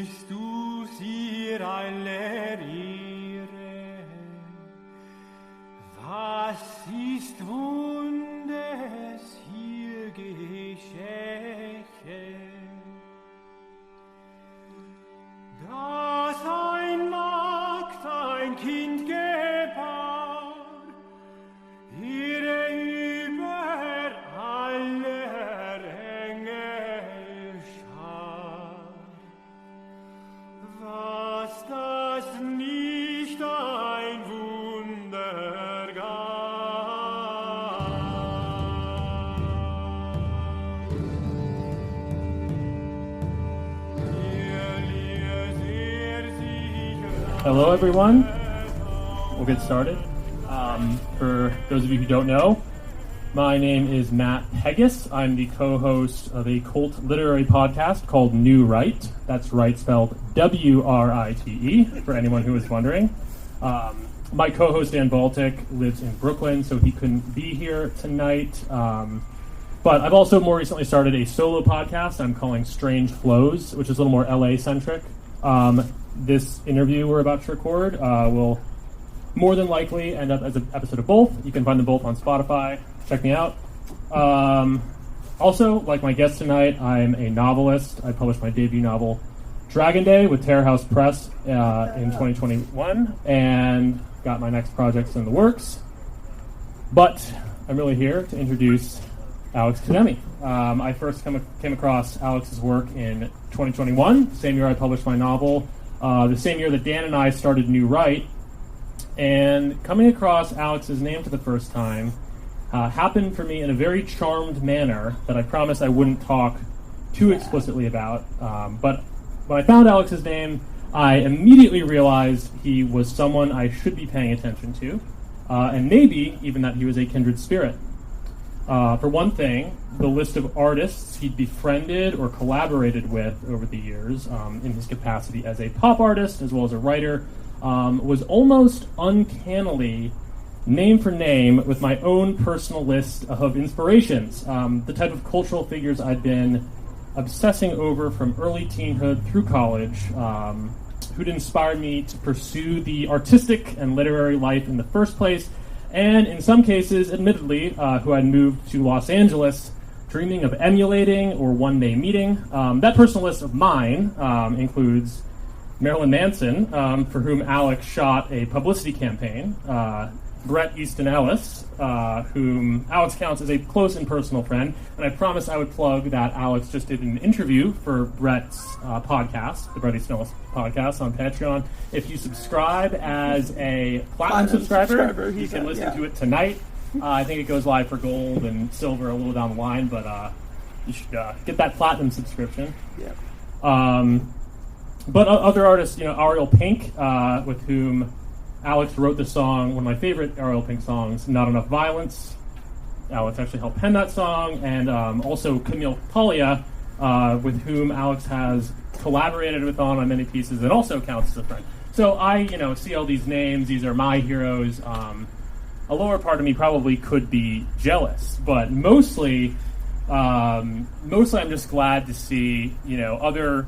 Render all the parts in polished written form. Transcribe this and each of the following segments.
Christus ihr alle Ehre. Was ist Wundes hier geschehen? Dass ein Magd ein Kind gebar, ihre über alle Engel schar. Was das nicht ein Wunder gab. Hello, everyone. We'll get started. For those of you who don't know, my name is Matt Pegas. I'm the co-host of a cult literary podcast called New Right. That's right spelled W-R-I-T-E, for anyone who was wondering. My co-host Dan Baltic lives in Brooklyn, so he couldn't be here tonight. But I've also more recently started a solo podcast I'm calling Strange Flows, which is a little more LA-centric. This interview we're about to record will more than likely end up as an episode of both. You can find them both on Spotify. Check me out. Also, like my guest tonight, I'm a novelist. I published my debut novel, Dragon Day, with Terror House Press in 2021, and got my next projects in the works. But I'm really here to introduce Alex KAZEMI. I first came across Alex's work in 2021, same year I published my novel, the same year that Dan and I started New Right. And coming across Alex's name for the first time happened for me in a very charmed manner that I promised I wouldn't talk too explicitly about. But when I found Alex's name, I immediately realized he was someone I should be paying attention to, and maybe even that he was a kindred spirit. For one thing, the list of artists he'd befriended or collaborated with over the years in his capacity as a pop artist as well as a writer was almost uncannily name for name with my own personal list of inspirations, the type of cultural figures I'd been obsessing over from early teenhood through college, who'd inspired me to pursue the artistic and literary life in the first place, and in some cases, admittedly, who had moved to Los Angeles dreaming of emulating or one day meeting. That personal list of mine includes Marilyn Manson, for whom Alex shot a publicity campaign, Bret Easton Ellis, whom Alex counts as a close and personal friend, and I promised I would plug that Alex just did an interview for Bret's podcast, the Bret Easton Ellis podcast on Patreon. If you subscribe as a platinum subscriber, you can listen to it tonight. I think it goes live for gold and silver a little down the line, but you should get that platinum subscription. Yep. But other artists, Ariel Pink, with whom Alex wrote the song, one of my favorite Ariel Pink songs, Not Enough Violence. Alex actually helped pen that song. And also Camille Paglia, with whom Alex has collaborated with on many pieces and also counts as a friend. So I, see all these names. These are my heroes. A lower part of me probably could be jealous. But mostly I'm just glad to see, other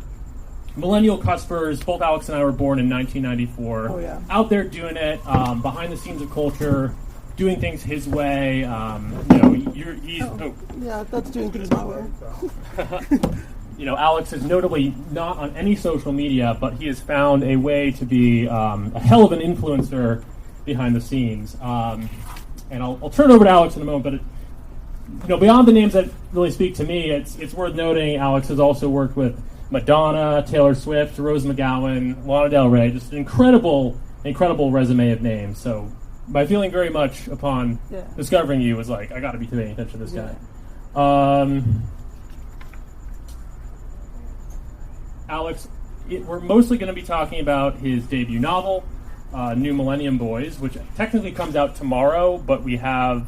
millennial cuspers. Both Alex and I were born in 1994. Oh, yeah. Out there doing it, behind the scenes of culture, doing things his way. Yeah, that's doing things my way. Alex is notably not on any social media, but he has found a way to be a hell of an influencer behind the scenes. And I'll turn it over to Alex in a moment, but beyond the names that really speak to me, it's worth noting Alex has also worked with Madonna, Taylor Swift, Rose McGowan, Lana Del Rey, just an incredible resume of names. So my feeling very much upon discovering you was like, I got to be paying attention to this guy. Alex, we're mostly going to be talking about his debut novel, New Millennium Boys, which technically comes out tomorrow, but we have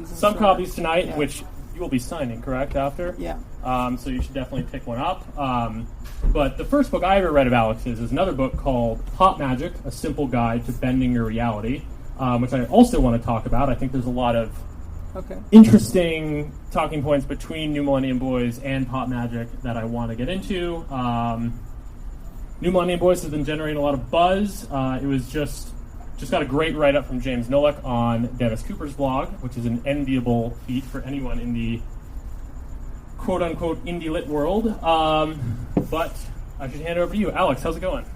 some copies tonight, which you will be signing, correct, after? Yeah. So you should definitely pick one up. But the first book I ever read of Alex's is another book called Pop Magic, A Simple Guide to Bending Your Reality, which I also want to talk about. I think there's a lot of interesting talking points between New Millennium Boys and Pop Magic that I want to get into. New Millennium Boys has been generating a lot of buzz. It was just got a great write-up from James Nolek on Dennis Cooper's blog, which is an enviable feat for anyone in the quote-unquote indie lit world. But I should hand it over to you. Alex, how's it going?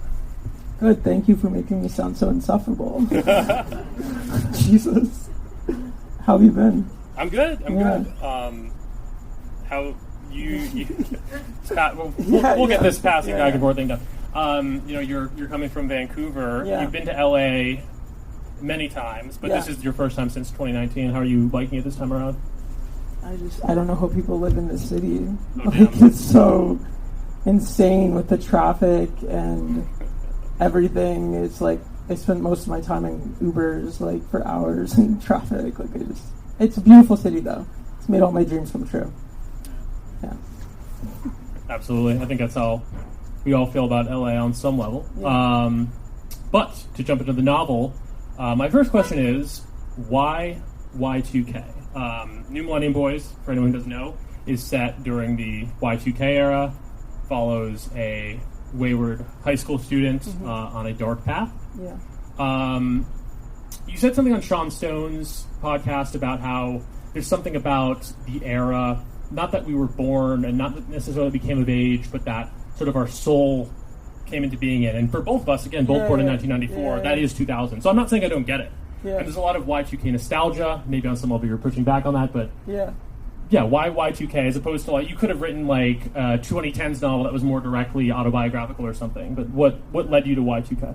Good, thank you for making me sound so insufferable. Jesus. How have you been? I'm good. I'm good. How you we'll get this passing back and forth thing done. You're coming from Vancouver. Yeah. You've been to LA many times, but this is your first time since 2019. How are you liking it this time around? I don't know how people live in this city. Oh, It's so insane with the traffic and everything. It's like I spent most of my time in Ubers like for hours in traffic. It's a beautiful city though. It's made all my dreams come true. Yeah. Absolutely. I think that's how we all feel about LA on some level. Yeah. But to jump into the novel, my first question is, why Y2K? New Millennium Boys, for anyone who doesn't know, is set during the Y2K era, follows a wayward high school student on a dark path. Yeah. You said something on Sean Stone's podcast about how there's something about the era, not that we were born and not that necessarily became of age, but that sort of our soul came into being in. And for both of us, again, both born in 1994, that is 2000. So I'm not saying I don't get it. Yeah. And there's a lot of Y2K nostalgia. Maybe on some level you're pushing back on that, but why Y2K as opposed to like you could have written like a 2010s novel that was more directly autobiographical or something. But what led you to Y2K?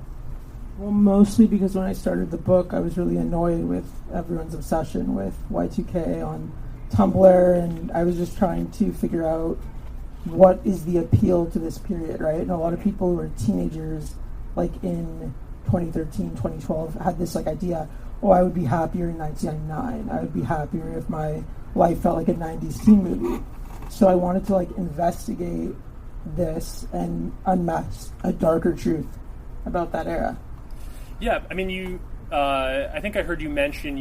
Well, mostly because when I started the book, I was really annoyed with everyone's obsession with Y2K on Tumblr, and I was just trying to figure out what is the appeal to this period, right? And a lot of people who were teenagers, like in 2013, 2012, had this like idea, I would be happier in 1999. I would be happier if my life felt like a 90s teen movie. So I wanted to like investigate this and unmask a darker truth about that era. Yeah, I mean, I think I heard you mention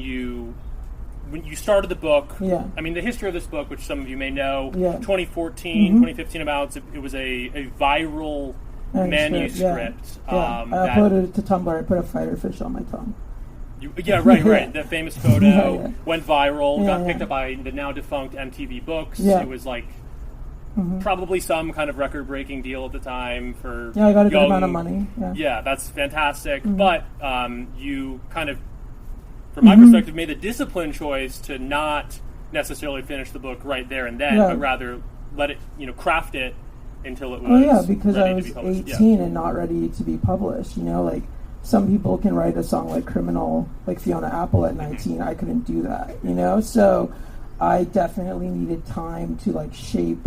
when you started the book. Yeah. I mean, the history of this book, which some of you may know, Yeah. 2014, 2015 about, it was a viral manuscript. I uploaded it to Tumblr. I put a fighter fish on my tongue. Right. The famous photo Yeah. went viral, got picked Yeah. up by the now defunct MTV Books. Yeah. It was like probably some kind of record-breaking deal at the time for Yeah, I got a good young- amount of money. Yeah. That's fantastic. But you kind of, from my perspective, made the disciplined choice to not necessarily finish the book right there and then, but rather let it, craft it until it was because ready I was to be published. 18 and not ready to be published. Like some people can write a song like Criminal, like Fiona Apple at 19. I couldn't do that, So I definitely needed time to like shape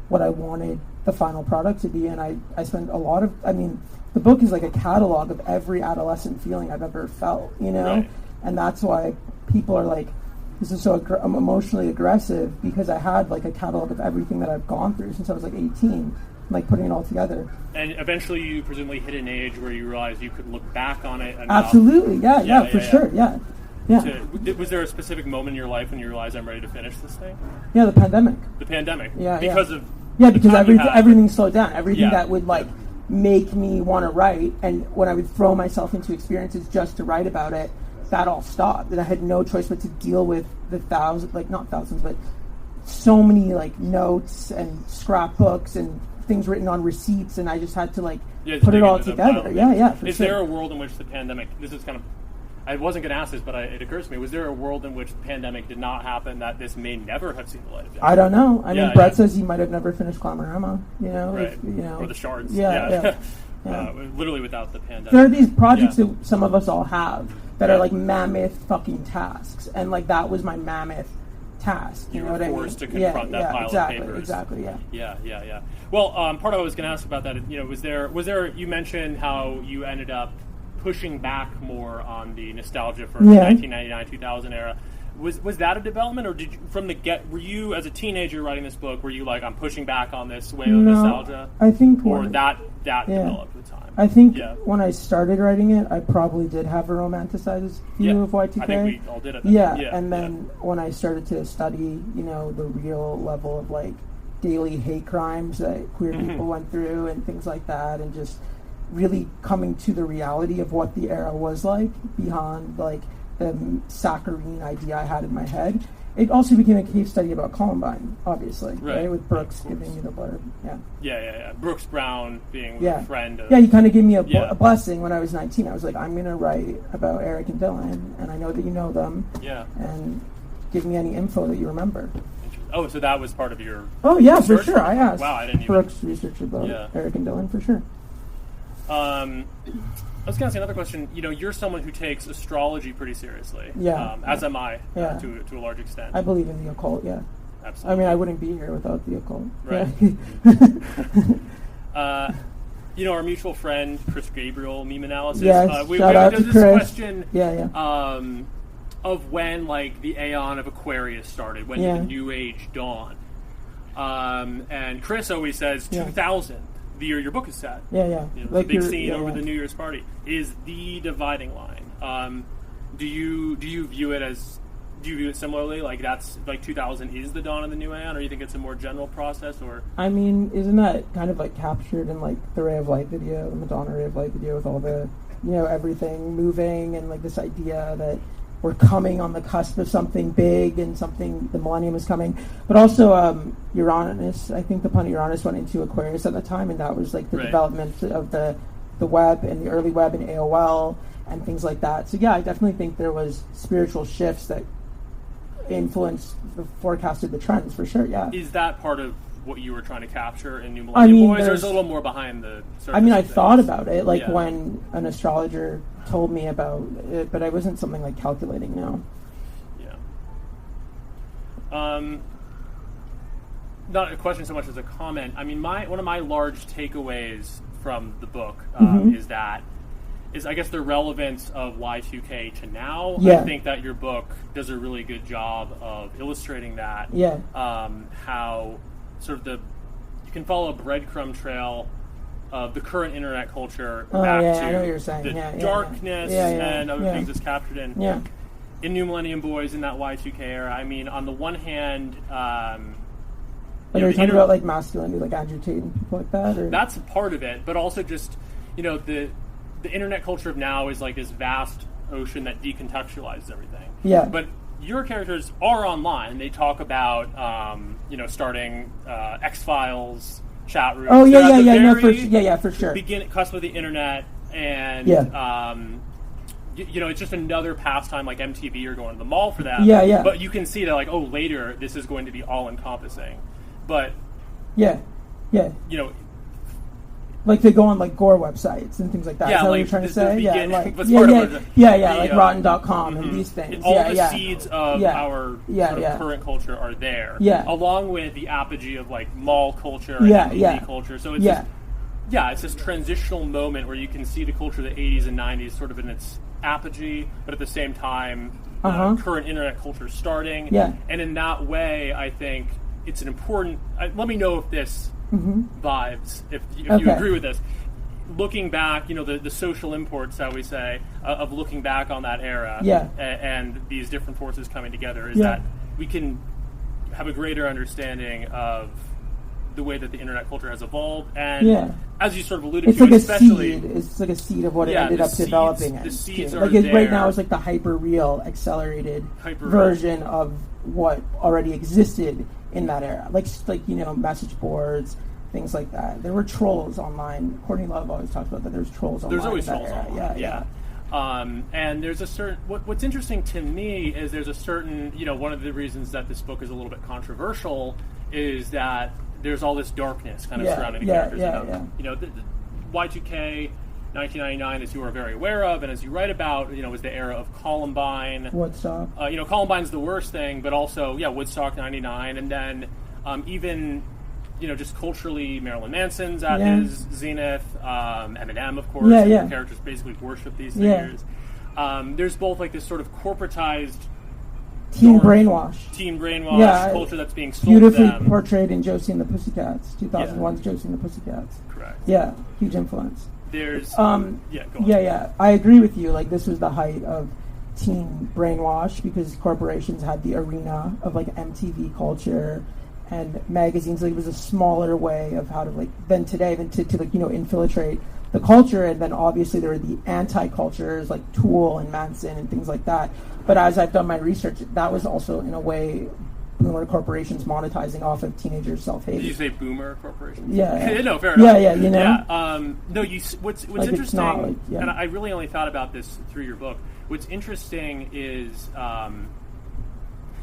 what I wanted the final product to be. And I spent a lot of, the book is like a catalog of every adolescent feeling I've ever felt, Right. And that's why people are like, this is so I'm emotionally aggressive, because I had like a catalog of everything that I've gone through since I was like 18, like putting it all together. And eventually you presumably hit an age where you realized you could look back on it. Absolutely, for sure. Was there a specific moment in your life when you realized I'm ready to finish this thing? Yeah, the pandemic. The pandemic? Yeah, Because of... because everything slowed down. Everything Yeah. that would like make me want to write, and when I would throw myself into experiences just to write about it, that all stopped, and I had no choice but to deal with the not thousands, but so many like notes and scrapbooks and things written on receipts, and I just had to like put it all together. Is there a world in which the pandemic? This is kind of. I wasn't going to ask this, but it occurs to me: was there a world in which the pandemic did not happen that this may never have seen the light of day? I don't know. I mean, Brett says he might have never finished Glamorama. Right. Or the Shards. Yeah. Literally without the pandemic. There are these projects that some of us all have that are like mammoth fucking tasks, and like that was my mammoth task. You know what I mean? You were forced to confront that pile of papers. Exactly. Yeah. Well, part of what I was going to ask about that, was there? You mentioned how you ended up pushing back more on the nostalgia for 1999, 2000 era. Was that a development, or did you, from the were you as a teenager writing this book? Were you like, I'm pushing back on this wave of nostalgia? I think, or that developed with time. I think when I started writing it, I probably did have a romanticized view of Y2K. I think we all did it. And then when I started to study, the real level of like daily hate crimes that queer people went through and things like that, and just really coming to the reality of what the era was like beyond like the saccharine idea I had in my head. It also became a case study about Columbine, obviously, right? With Brooks giving me the blurb. Yeah. Brooks Brown being a friend of... Yeah, he kind of gave me a blessing when I was 19. I was like, I'm going to write about Eric and Dylan, and I know that you know them. Yeah. And give me any info that you remember. Oh, so that was part of your... Oh, yeah, for sure. I asked I didn't even... Brooks research about Eric and Dylan, for sure. I was going to ask another question. You know, you're someone who takes astrology pretty seriously. As am I, to a large extent. I believe in the occult, Absolutely. I mean, I wouldn't be here without the occult. Right. You know, our mutual friend, Chris Gabriel, Meme Analysis. We shout out to this Chris. Question of when, like, the Aeon of Aquarius started, when the New Age dawned. And Chris always says 2000. The year your book is set. You know, like the big scene over the New Year's party is the dividing line. Do you view it similarly? Like that's like 2000 is the dawn of the new Aeon, or you think it's a more general process? Or I mean, isn't that kind of like captured in like the Ray of Light video, the Madonna Ray of Light video, with all the everything moving and like this idea that we're coming on the cusp of something big and something, the millennium is coming. But also Uranus, I think the planet Uranus went into Aquarius at the time, and that was like the development of the web and the early web and AOL and things like that. So yeah, I definitely think there was spiritual shifts that influenced, forecasted the trends for sure, Is that part of what you were trying to capture in New Millennium Boys, or there's a little more behind the surface? I mean, I thought about it, like when an astrologer told me about it, but I wasn't something like calculating now. Not a question so much as a comment. I mean, one of my large takeaways from the book is I guess the relevance of Y2K to now. I think that your book does a really good job of illustrating that. How sort of you can follow a breadcrumb trail of the current internet culture back to I know what you're saying. The darkness and other things it's captured in. In New Millennium Boys, in that Y2K era. I mean, on the one hand, are you talking about like masculinity, like Andrew Tate and people like that? Or? That's a part of it, but also just the internet culture of now is like this vast ocean that decontextualizes everything. But your characters are online. They talk about starting X-Files chat rooms. Oh for sure. Cusp of the internet, and it's just another pastime like MTV or going to the mall for that. But you can see that like, later this is going to be all encompassing. But like they go on like gore websites and things like that. Is that what you're trying to say? Like Rotten.com and these things. All the seeds of our sort of current culture are there. Along with the apogee of like mall culture and MTV culture. So it's it's this transitional moment where you can see the culture of the 80s and 90s sort of in its apogee, but at the same time, current internet culture starting. And in that way, I think it's an important... let me know if this vibes, if you agree with this. Looking back, the social imports, that we say, of looking back on that era and these different forces coming together is that we can have a greater understanding of the way that the internet culture has evolved, and as you sort of alluded to, like especially it's like a seed of what it ended up developing. The seeds are there. Right now, it's like the hyper real, accelerated version of what already existed in that era, like message boards, things like that. There were trolls online. Courtney Love always talks about that. There's trolls online. There's always trolls online. And there's a certain... What's interesting to me is there's a certain... one of the reasons that this book is a little bit controversial is that there's all this darkness kind of surrounding the characters. The Y2K, 1999, as you are very aware of, and as you write about, was the era of Columbine. Woodstock. Columbine's the worst thing, but also, Woodstock 99, and then even... just culturally, Marilyn Manson's at his zenith, Eminem, of course, the characters basically worship these figures. There's both like this sort of corporatized teen brainwash culture that's being sold beautifully to them. Portrayed in Josie and the Pussycats, 2001's Josie and the Pussycats. Correct. Yeah, huge influence. There's go on. I agree with you. Like this was the height of teen brainwash because corporations had the arena of like MTV culture and magazines. Like, it was a smaller way of how to than today, to like infiltrate the culture. And then obviously there were the anti-cultures like Tool and Manson and things like that. But as I've done my research, that was also in a way boomer corporations monetizing off of teenagers' self-hate. Did you say boomer corporations? Yeah. No, fair enough. Yeah, Yeah. No, what's Like, it's interesting, not like, yeah. and I really only thought about this through your book. What's interesting is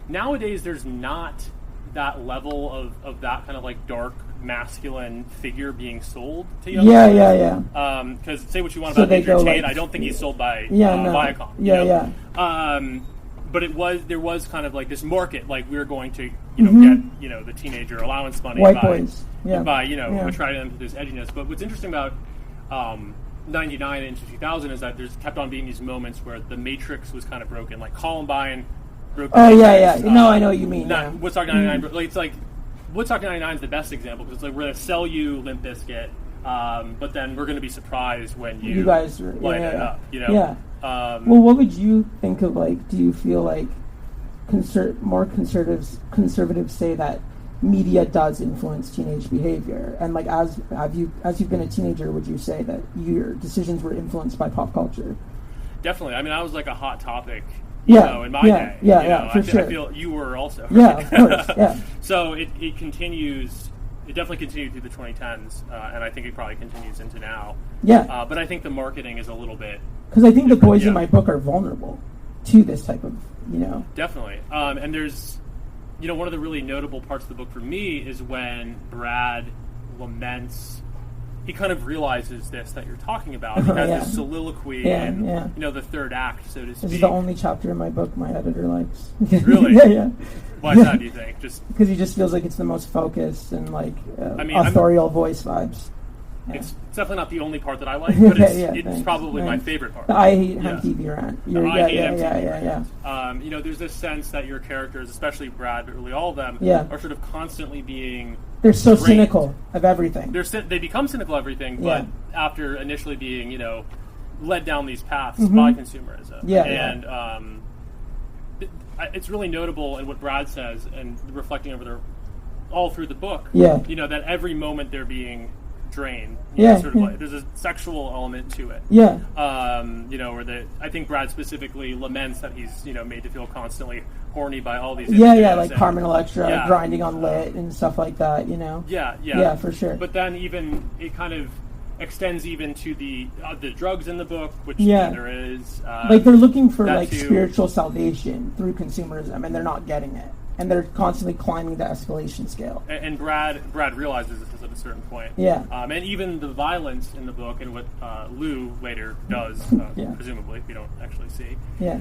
nowadays there's not that level of that kind of like dark masculine figure being sold to young Yeah, people. yeah, yeah. Because say what you want So about they Andrew go, Tate, like- I don't think he's sold by No. Viacom. Yeah, yeah. But there was kind of like this market, like we were going to get the teenager allowance money White by boys. Yeah. by Yeah. attracting them to this edginess. But what's interesting about 99 into 2000 is that there's kept on being these moments where the matrix was kind of broken, like Columbine broke. Oh, the yeah, matrix. yeah. No, I know what you mean. Not Yeah. Woodstock 99. Like, it's like Woodstock 99 is the best example because it's like we're going to sell you Limp Bizkit, but then we're going to be surprised when you guys light it up. Yeah. Well, what would you think of, like, do you feel like more conservatives say that media does influence teenage behavior, and like as you've been a teenager, would you say that your decisions were influenced by pop culture? Definitely. I mean, I was like a hot topic, Yeah, in my yeah, day. yeah, for sure. I feel you were also. Yeah, of course. Yeah. So it continues. It definitely continued through the 2010s, and I think it probably continues into now. Yeah. But I think the marketing is a little bit. Because I think the boys yeah. in my book are vulnerable to this type of, Definitely. And there's, one of the really notable parts of the book for me is when Brad laments. He kind of realizes this that you're talking about. He has Yeah. this soliloquy Yeah, in, yeah. the third act, so to speak. This is the only chapter in my book my editor likes. Really? Yeah. Why is that, do you think? Just Because he just feels like it's the most focused and like I mean, authorial voice vibes. Yeah. It's definitely not the only part that I like, but it's, Yeah, it's thanks. probably my Thanks. favorite part. The I hate Yeah. MTV rant. I hate MTV Yeah. rant. There's this sense that your characters, especially Brad, but really all of them, Yeah. are sort of constantly being. They're so drained. cynical of everything. They become cynical of everything, but Yeah. after initially being, led down these paths by consumerism. Yeah, And it's really notable in what Brad says and reflecting over all through the book. Yeah. That every moment they're being drained. Yeah, Sort of like, there's a sexual element to it. Yeah. Where I think Brad specifically laments that he's, made to feel constantly horny by all these Yeah, images like and- Carmen Electra Yeah. grinding on lit and stuff like that, Yeah. Yeah, for sure. But then even it kind of extends even to the drugs in the book, which Yeah. there is. Like they're looking for that like too. spiritual salvation through consumerism, and they're not getting it, and they're constantly climbing the escalation scale. And Brad realizes this at a certain point. Yeah. And even the violence in the book and what Lou later does, Yeah. presumably, we don't actually see. Yeah.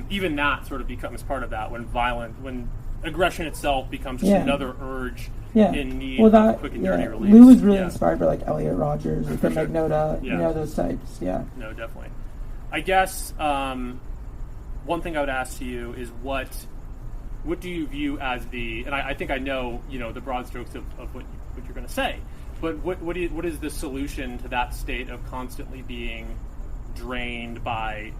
Even that sort of becomes part of that when aggression itself becomes just Yeah. another urge Yeah. in need Well, of that quick and dirty yeah. release. Lou was really Yeah. inspired by like Elliot Rodgers or For sure. Magnota, Yeah. those types. Yeah. No, definitely. I guess one thing I would ask you is what do you view as and I think I know the broad strokes of what you're going to say, but what is the solution to that state of constantly being drained by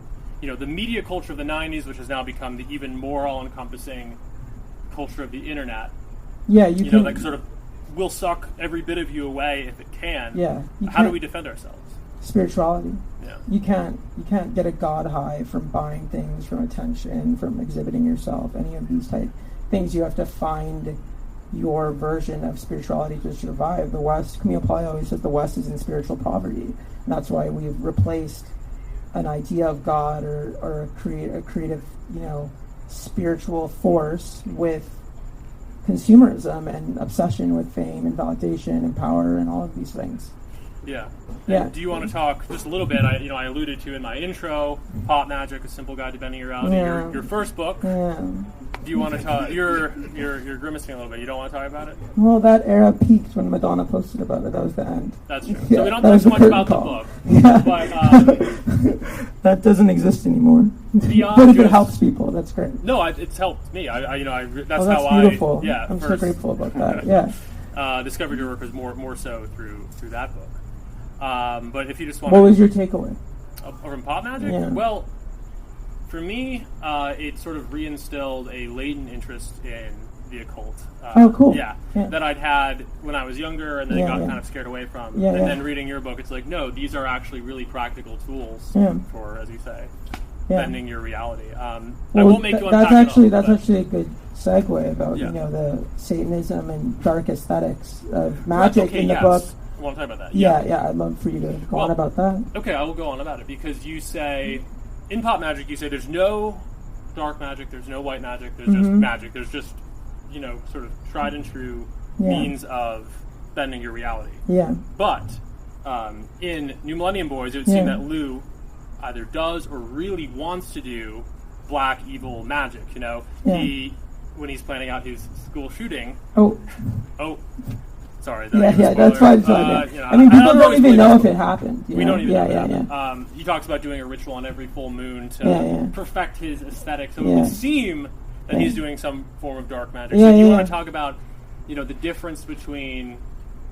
the media culture of the 90s, which has now become the even more all-encompassing culture of the internet? Yeah, you can. That sort of will suck every bit of you away if it can. Yeah. How do we defend ourselves? Spirituality. Yeah. You can't get a god high from buying things, from attention, from exhibiting yourself, any of these type things. You have to find your version of spirituality to survive. The West, Camille Paglia always says the West is in spiritual poverty. And that's why we've replaced an idea of God or a creative, spiritual force with consumerism and obsession with fame and validation and power and all of these things. Yeah. Yeah. And do you want to talk just a little bit? I alluded to in my intro, Pop Magic: A Simple Guide to Bending Your Reality. Yeah. Your first book. Yeah. Do you want to talk? You're grimacing a little bit. You don't want to talk about it? Well, that era peaked when Madonna posted about it. That was the end. That's true. Yeah, So we don't that talk was so the much curtain about the call. book. Yeah. But That doesn't exist anymore. Beyond But if it just- helps people, that's great. no, it's helped me. That's That's how beautiful. Yeah. I'm so first, grateful about that. Yeah. Discovered your work was more so through that book. But if you just want What was your takeaway? from Pop Magic? Yeah. Well, for me, it sort of reinstilled a latent interest in the occult. Oh, cool. Yeah, Yeah. that I'd had when I was younger, and then Yeah, got yeah. kind of scared away from. Yeah, and yeah. then reading your book, it's like, no, these are actually really practical tools Yeah. for, as you say, Yeah. bending your reality. I Well, won't make you unpack that's it all, but- actually a good segue about Yeah. the Satanism and dark aesthetics of magic okay, in the yes. book. I want to talk about that. Yeah, I'd love for you to go Well, on about that. Okay, I will go on about it because you say, in pop magic, you say there's no dark magic, there's no white magic, there's just magic. There's just, sort of tried and true Yeah. means of bending your reality. Yeah, But in New Millennium Boys, it would seem Yeah. that Lou either does or really wants to do black evil magic. Yeah. When he's planning out his school shooting. Oh, Sorry. yeah, that's fine. I mean, people don't even know if it happened. We don't even know if it yeah. happened. He talks about doing a ritual on every full moon to Yeah. perfect his aesthetic. So Yeah. it would seem that Yeah. he's doing some form of dark magic. Yeah, so do you yeah. want to talk about, the difference between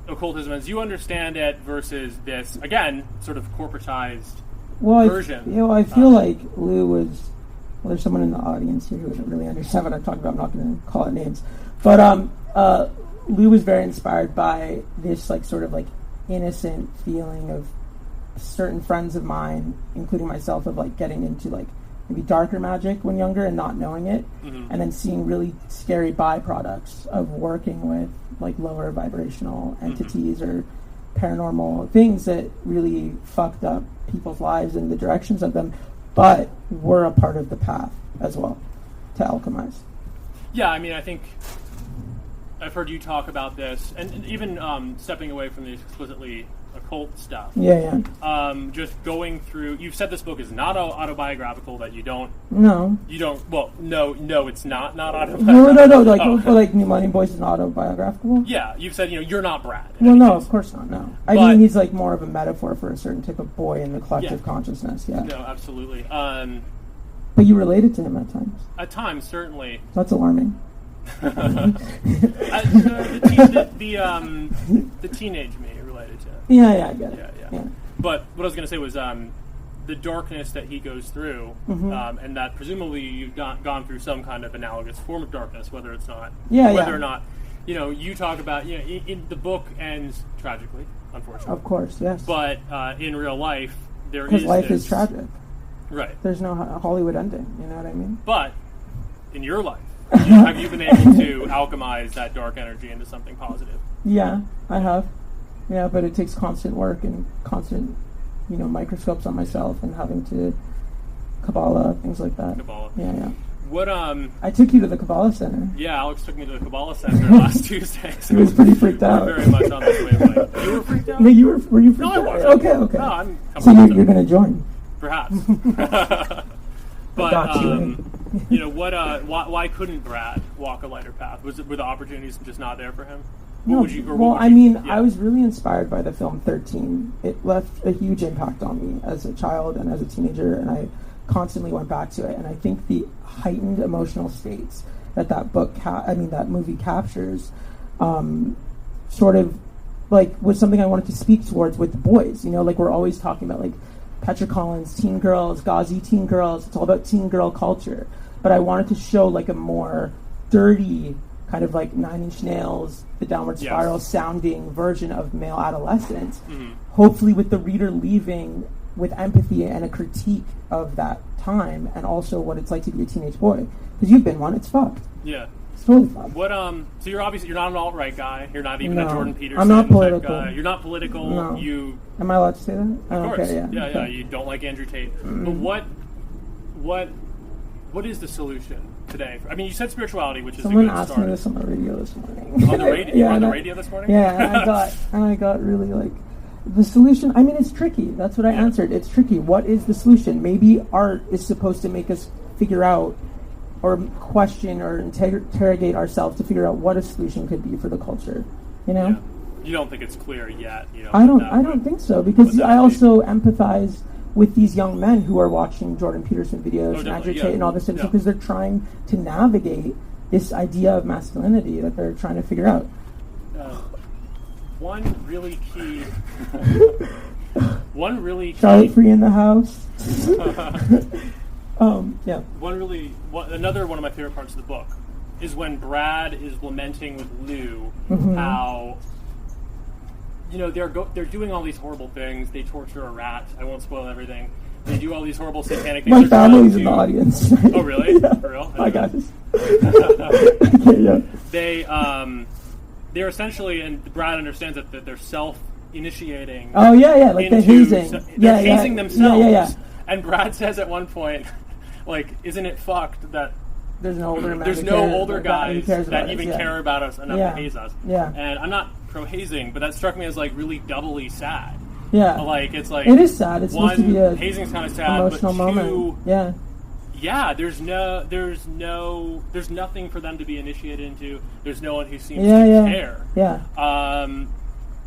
occultism as you understand it versus this, again, sort of corporatized version? I feel like Lou was. Well, there's someone in the audience here who doesn't really understand what I'm talking about. I'm not going to call it names, but Lou was very inspired by this sort of innocent feeling of certain friends of mine, including myself, of getting into maybe darker magic when younger and not knowing it, and then seeing really scary byproducts of working with lower vibrational entities or paranormal things that really fucked up people's lives and the directions of them, but were a part of the path as well to alchemize. Yeah, I mean, I think I've heard you talk about this, and even stepping away from the explicitly occult stuff. Yeah. Just going through. You've said this book is not autobiographical. That you don't. No. You don't. Well, no, it's not autobiographical. No. Like New Money Boys is not autobiographical. Yeah, you've said you're not Brad. Well, no, of course not. No, I But- mean he's more of a metaphor for a certain type of boy in the collective consciousness. Yeah. No, absolutely. But you related to him at times. At times, certainly. That's alarming. The teenage me related to. Yeah, I get it. Yeah. But what I was going to say was the darkness that he goes through, and that presumably you've gone through some kind of analogous form of darkness, whether it's not, or not. You talk about, in the book ends tragically, unfortunately. Of course, yes. But in real life, there is because life this, is tragic. Right. There's no Hollywood ending. You know what I mean? But in your life, have you been able to alchemize that dark energy into something positive? Yeah, I have. Yeah, but it takes constant work and constant, microscopes on myself and having to Kabbalah, things like that. Kabbalah. Yeah. What I took you to the Kabbalah Center. Yeah, Alex took me to the Kabbalah Center last Tuesday. So He was pretty freaked out. We're very much on this wavelength. You were freaked out? No, were you freaked No, I out? wasn't. Okay. No, I'm so you're going to join? Perhaps. Got you. Why couldn't Brad walk a lighter path? Were the opportunities just not there for him? I was really inspired by the film 13. It left a huge impact on me as a child and as a teenager, and I constantly went back to it. And I think the heightened emotional states that that movie captures, sort of was something I wanted to speak towards with the boys. We're always talking about Petra Collins, teen girls, Ghazi teen girls. It's all about teen girl culture. But I wanted to show a more dirty, kind of 9 Inch Nails, the Downward Spiral sounding version of male adolescence. Hopefully with the reader leaving with empathy and a critique of that time, and also what it's like to be a teenage boy. Because you've been one, it's fucked. Yeah. It's totally fucked. So you're not an alt-right guy. You're not even a Jordan Peterson I'm not type political. guy. You're not political. No. Am I allowed to say that? Of course. Okay, Yeah. Okay. You don't like Andrew Tate. But what is the solution today? I mean, you said spirituality, which is Someone a good asked start. me this on the radio this morning. On the radio? On the radio this morning? Yeah, and I got really the solution. I mean, it's tricky. That's what I answered. It's tricky. What is the solution? Maybe art is supposed to make us figure out, or question, or interrogate ourselves to figure out what a solution could be for the culture. Yeah. You don't think it's clear yet? I don't think so, because I also empathize with these young men who are watching Jordan Peterson videos and Andrew Tate and all this stuff, because they're trying to navigate this idea of masculinity that they're trying to figure out. One really key. Charlotte Free in the house. Another one of my favorite parts of the book is when Brad is lamenting with Lou how, you know, they're doing all these horrible things. They torture a rat. I won't spoil everything. They do all these horrible satanic things. My family's in the audience. Oh, really? Yeah. For real? Hi, guys. Okay, yeah. They're essentially, and Brad understands that they're self-initiating. Oh, yeah, like they're hazing. They're hazing themselves. Yeah. And Brad says at one point, like, isn't it fucked that there's no older guys that even care about us enough to haze us? Yeah. And I'm not pro-hazing, but that struck me as, like, really doubly sad. Yeah. Like, it's like... It is sad. It's supposed to be a hazing's kind of sad, emotional but two... moment. Yeah. Yeah, there's nothing for them to be initiated into. There's no one who seems to care. Yeah.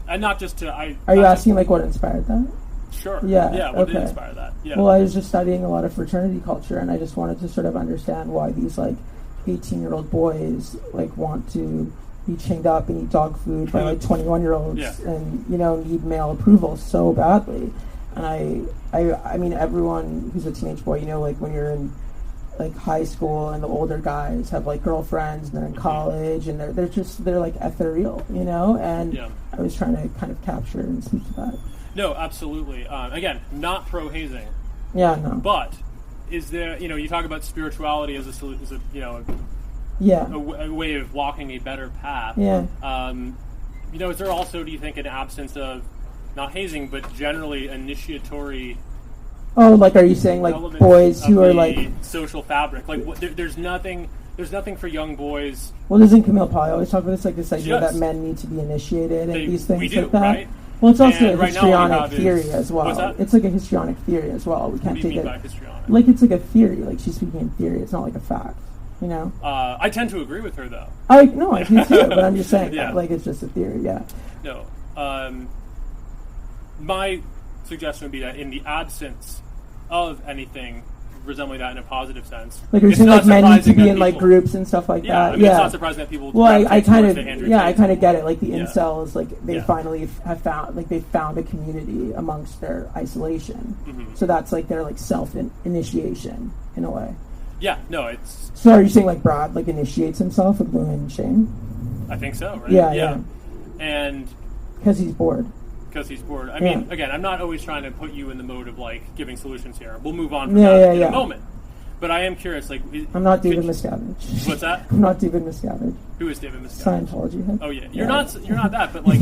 And not just to... Are you asking, like, what inspired that? Sure. Yeah. Yeah, what did inspire that? Yeah. Well, I was just studying a lot of fraternity culture, and I just wanted to sort of understand why these, like, 18-year-old boys, like, want to be chained up and eat dog food by, like, 21-year-olds and, you know, need male approval so badly. And I mean, everyone who's a teenage boy, you know, like, when you're in, like, high school and the older guys have, like, girlfriends and they're in college and they're like ethereal, you know? And I was trying to kind of capture and speak to that. No, absolutely. Again, not pro-hazing. Yeah, no. But is there, you know, you talk about spirituality as a you know, a way of walking a better path. Yeah. You know, is there also, do you think, an absence of not hazing, but generally initiatory? Oh, like, are you saying, like, boys who are, like, social fabric? Like, there's nothing for young boys. Well, doesn't Camille Paglia always talk about this idea that men need to be initiated and these things like that? Right? Well, it's also a histrionic theory as well. What's that? It's like a histrionic theory as well. We can't take it. By histrionic? Like, it's like a theory. Like, she's speaking in theory. It's not like a fact. You know. I tend to agree with her, though. I do too. But I'm just saying, like, it's just a theory. Yeah. No. My suggestion would be that in the absence of anything resembling that in a positive sense, like you're saying, like, men need to be in like groups and stuff like that. I mean, it's not surprising that people. Well, I kind of get it. Like the incels, like they finally have found, like they found a community amongst their isolation. Mm-hmm. So that's like their like initiation in a way. Yeah, no, it's. So are you saying like Brad like initiates himself with Lou and Shane? I think so. Right? Yeah. And because he's bored. I mean, again, I'm not always trying to put you in the mode of like giving solutions here. We'll move on from that in a moment. But I am curious, like, I'm not David Miscavige. What's that? I'm not David Miscavige. Who is David Miscavige? Scientology head. Oh yeah, you're not that. But like,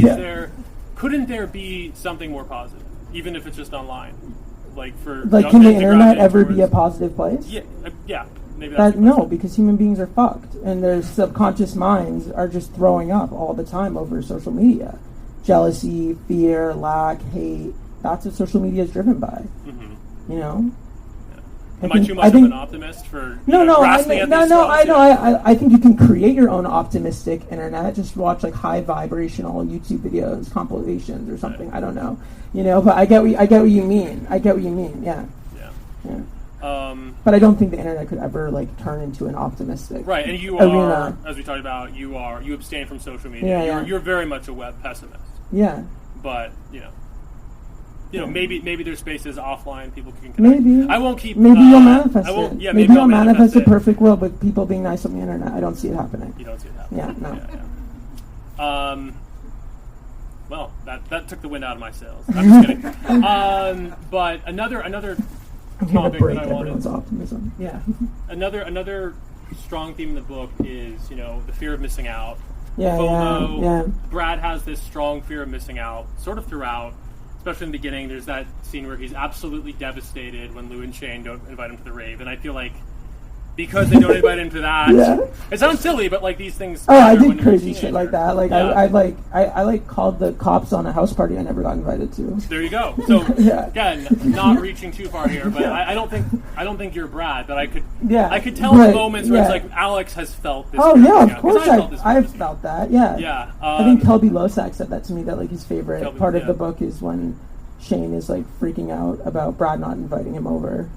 couldn't there be something more positive, even if it's just online, like for like can the internet ever be a positive place? Yeah. Maybe that's no, because human beings are fucked, and their subconscious minds are just throwing up all the time over social media. Jealousy, fear, lack, hate. That's what social media is driven by. Mm-hmm. You know? Yeah. Am I too much of an optimist for grasping at these thoughts? I think you can create your own optimistic internet. Just watch like high vibrational YouTube videos, compilations or something. Right. I don't know. You know, but I get what you mean. Yeah. But I don't think the internet could ever like turn into an optimistic right. And you arena. Are, as we talked about, you abstain from social media. You're very much a web pessimist. Yeah. But you know, maybe there's spaces offline people can connect. Maybe I won't keep. Maybe you'll manifest it. Yeah, maybe you'll manifest a perfect world with people being nice on the internet. I don't see it happening. You don't see it happening. Yeah. No. Well, that took the wind out of my sails. I'm just kidding. But another topic that I wanted. Optimism. Yeah. Another strong theme in the book is the fear of missing out. FOMO. Yeah. Brad has this strong fear of missing out, sort of throughout. Especially in the beginning, there's that scene where he's absolutely devastated when Lou and Shane don't invite him to the rave, and I feel like because they don't invite him to that, it sounds silly, but like these things. Oh, I did crazy shit like that. Like I called the cops on a house party I never got invited to. There you go. So again, not reaching too far here, but I don't think you're Brad, but I could tell in moments where it's like Alex has felt this. Oh yeah, of course I've felt that. Yeah. Yeah. I think Kelby Losack said that to me, that like his favorite part of the book is when Shane is like freaking out about Brad not inviting him over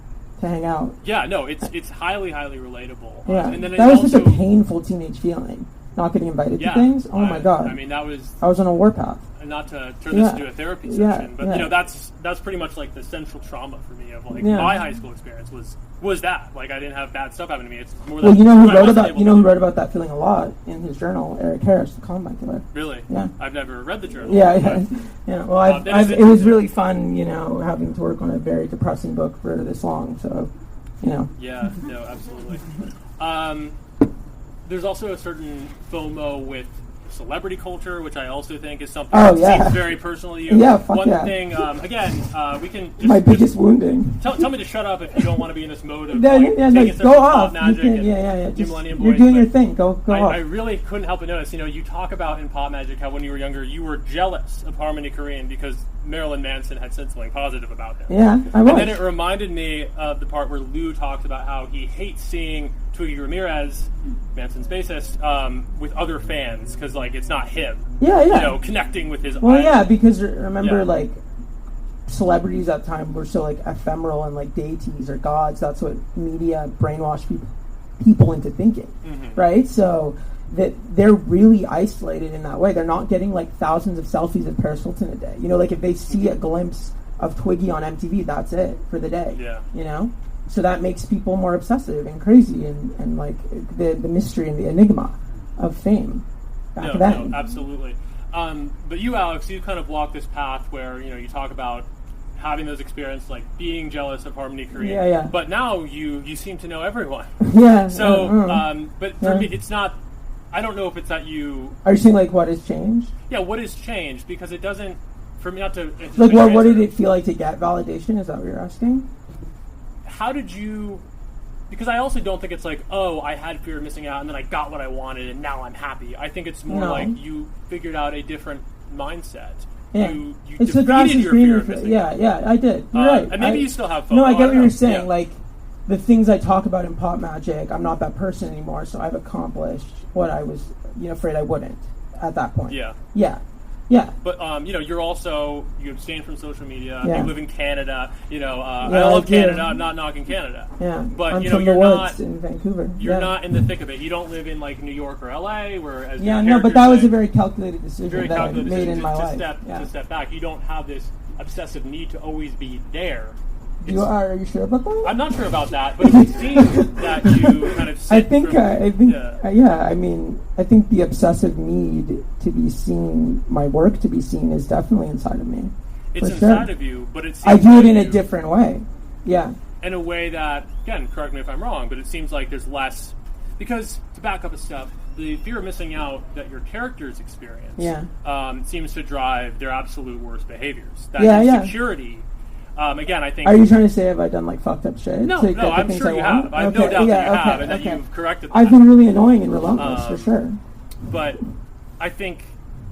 to hang out. Yeah, no, it's highly, highly relatable. Yeah, and then that was such a painful teenage feeling. not getting invited Yeah. to things. Oh my god! I mean, that was, I was on a warpath. and not to turn this Yeah. into a therapy Yeah, session, but yeah. you know, that's pretty much like the central trauma for me of like Yeah. my high school experience was that. Like, I didn't have bad stuff happen to me. It's more Well, that you know who I wrote wasn't about able you know to- who wrote about that feeling a lot in his journal? Eric Harris, the Columbine killer. Really? Yeah. I've never read the journal. Yeah, yeah, but- yeah. Well, that is it was really fun, you know, having to work on a very depressing book for this long. So, you know. Yeah, no, absolutely. There's also a certain FOMO with celebrity culture, which I also think is something Oh, that yeah. seems very personal to you. Yeah, fuck One yeah. thing, again, we can just, My biggest wounding. tell me to shut up if you don't want to be in this mode of No, like, yeah, no, taking go stuff from off. Pop You Magic can, and yeah. New Just, Millennium you're Boys, doing but your thing. Go I off. really couldn't help but notice, you know, you talk about in Pop Magic how when you were younger you were jealous of Harmony Korine because Marilyn Manson had said something positive about him. Yeah, I was. And then it reminded me of the part where Lou talks about how he hates seeing Twiggy Ramirez, Manson's bassist, with other fans because, like, it's not him. Yeah, yeah. You know, connecting with his. Well, idol. yeah, because remember, Yeah. like, celebrities at the time were so, like, ephemeral and, like, deities or gods. That's what media brainwashed people into thinking, right? So that they're really isolated in that way. They're not getting, like, thousands of selfies of Paris Hilton a day. You know, like, if they see a glimpse of Twiggy on MTV, that's it for the day. Yeah. You know? So that makes people more obsessive and crazy and like, the mystery and the enigma of fame back then. No, absolutely. But you, Alex, you kind of walk this path where, you know, you talk about having those experiences, like being jealous of Harmony Korine. Yeah, yeah. But now you seem to know everyone. Yeah. So, uh. but for Yeah. me, it's not. I don't know if it's that you. Are you saying, like, what has changed? Yeah, what has changed? Because it doesn't. For me, not to. Like, what did it feel like to get validation? Is that what you're asking? How did you? Because I also don't think it's like, oh, I had fear of missing out and then I got what I wanted and now I'm happy. I think it's more No. like you figured out a different mindset. Yeah. You It's the grass defeated is your greener. fear of for- missing Yeah, out. yeah, I did. You're right. And maybe I- you still have FOMO. No, I get don't what you're know. saying. Yeah. Like, the things I talk about in Pop Magic, I'm not that person anymore, so I've accomplished what I was, you know, afraid I wouldn't at that point. Yeah. Yeah. Yeah. But you know, you're also you abstain from social media. Yeah. You live in Canada. You know, I Yeah, love I do. Canada. I'm not knocking Canada. Yeah. But I'm you know, from you're the not woods in Vancouver. you're yeah. not in the thick of it. You don't live in like New York or LA, where as Yeah, your no, but that was characters a very calculated decision very that I calculated made decision in my life. to step back. You don't have this obsessive need to always be there. Are you sure about that? I'm not sure about that, but it would seem that you kind of. Sit I think. from- Yeah. I mean, I think the obsessive need to be seen, my work to be seen, is definitely inside of me. it's for inside sure. of you, but it seems I do it like in a you- different way. Yeah. in a way that, again, correct me if I'm wrong, but it seems like there's less. Because to back up a step, the fear of missing out that your characters experience seems to drive their absolute worst behaviors. That insecurity. Again, I think. Are you trying to say have I done like fucked up shit? No, to get no, the I'm things sure I you want? have. I have no doubt that you have, and that you've corrected that. I've been really annoying and relentless for sure. But I think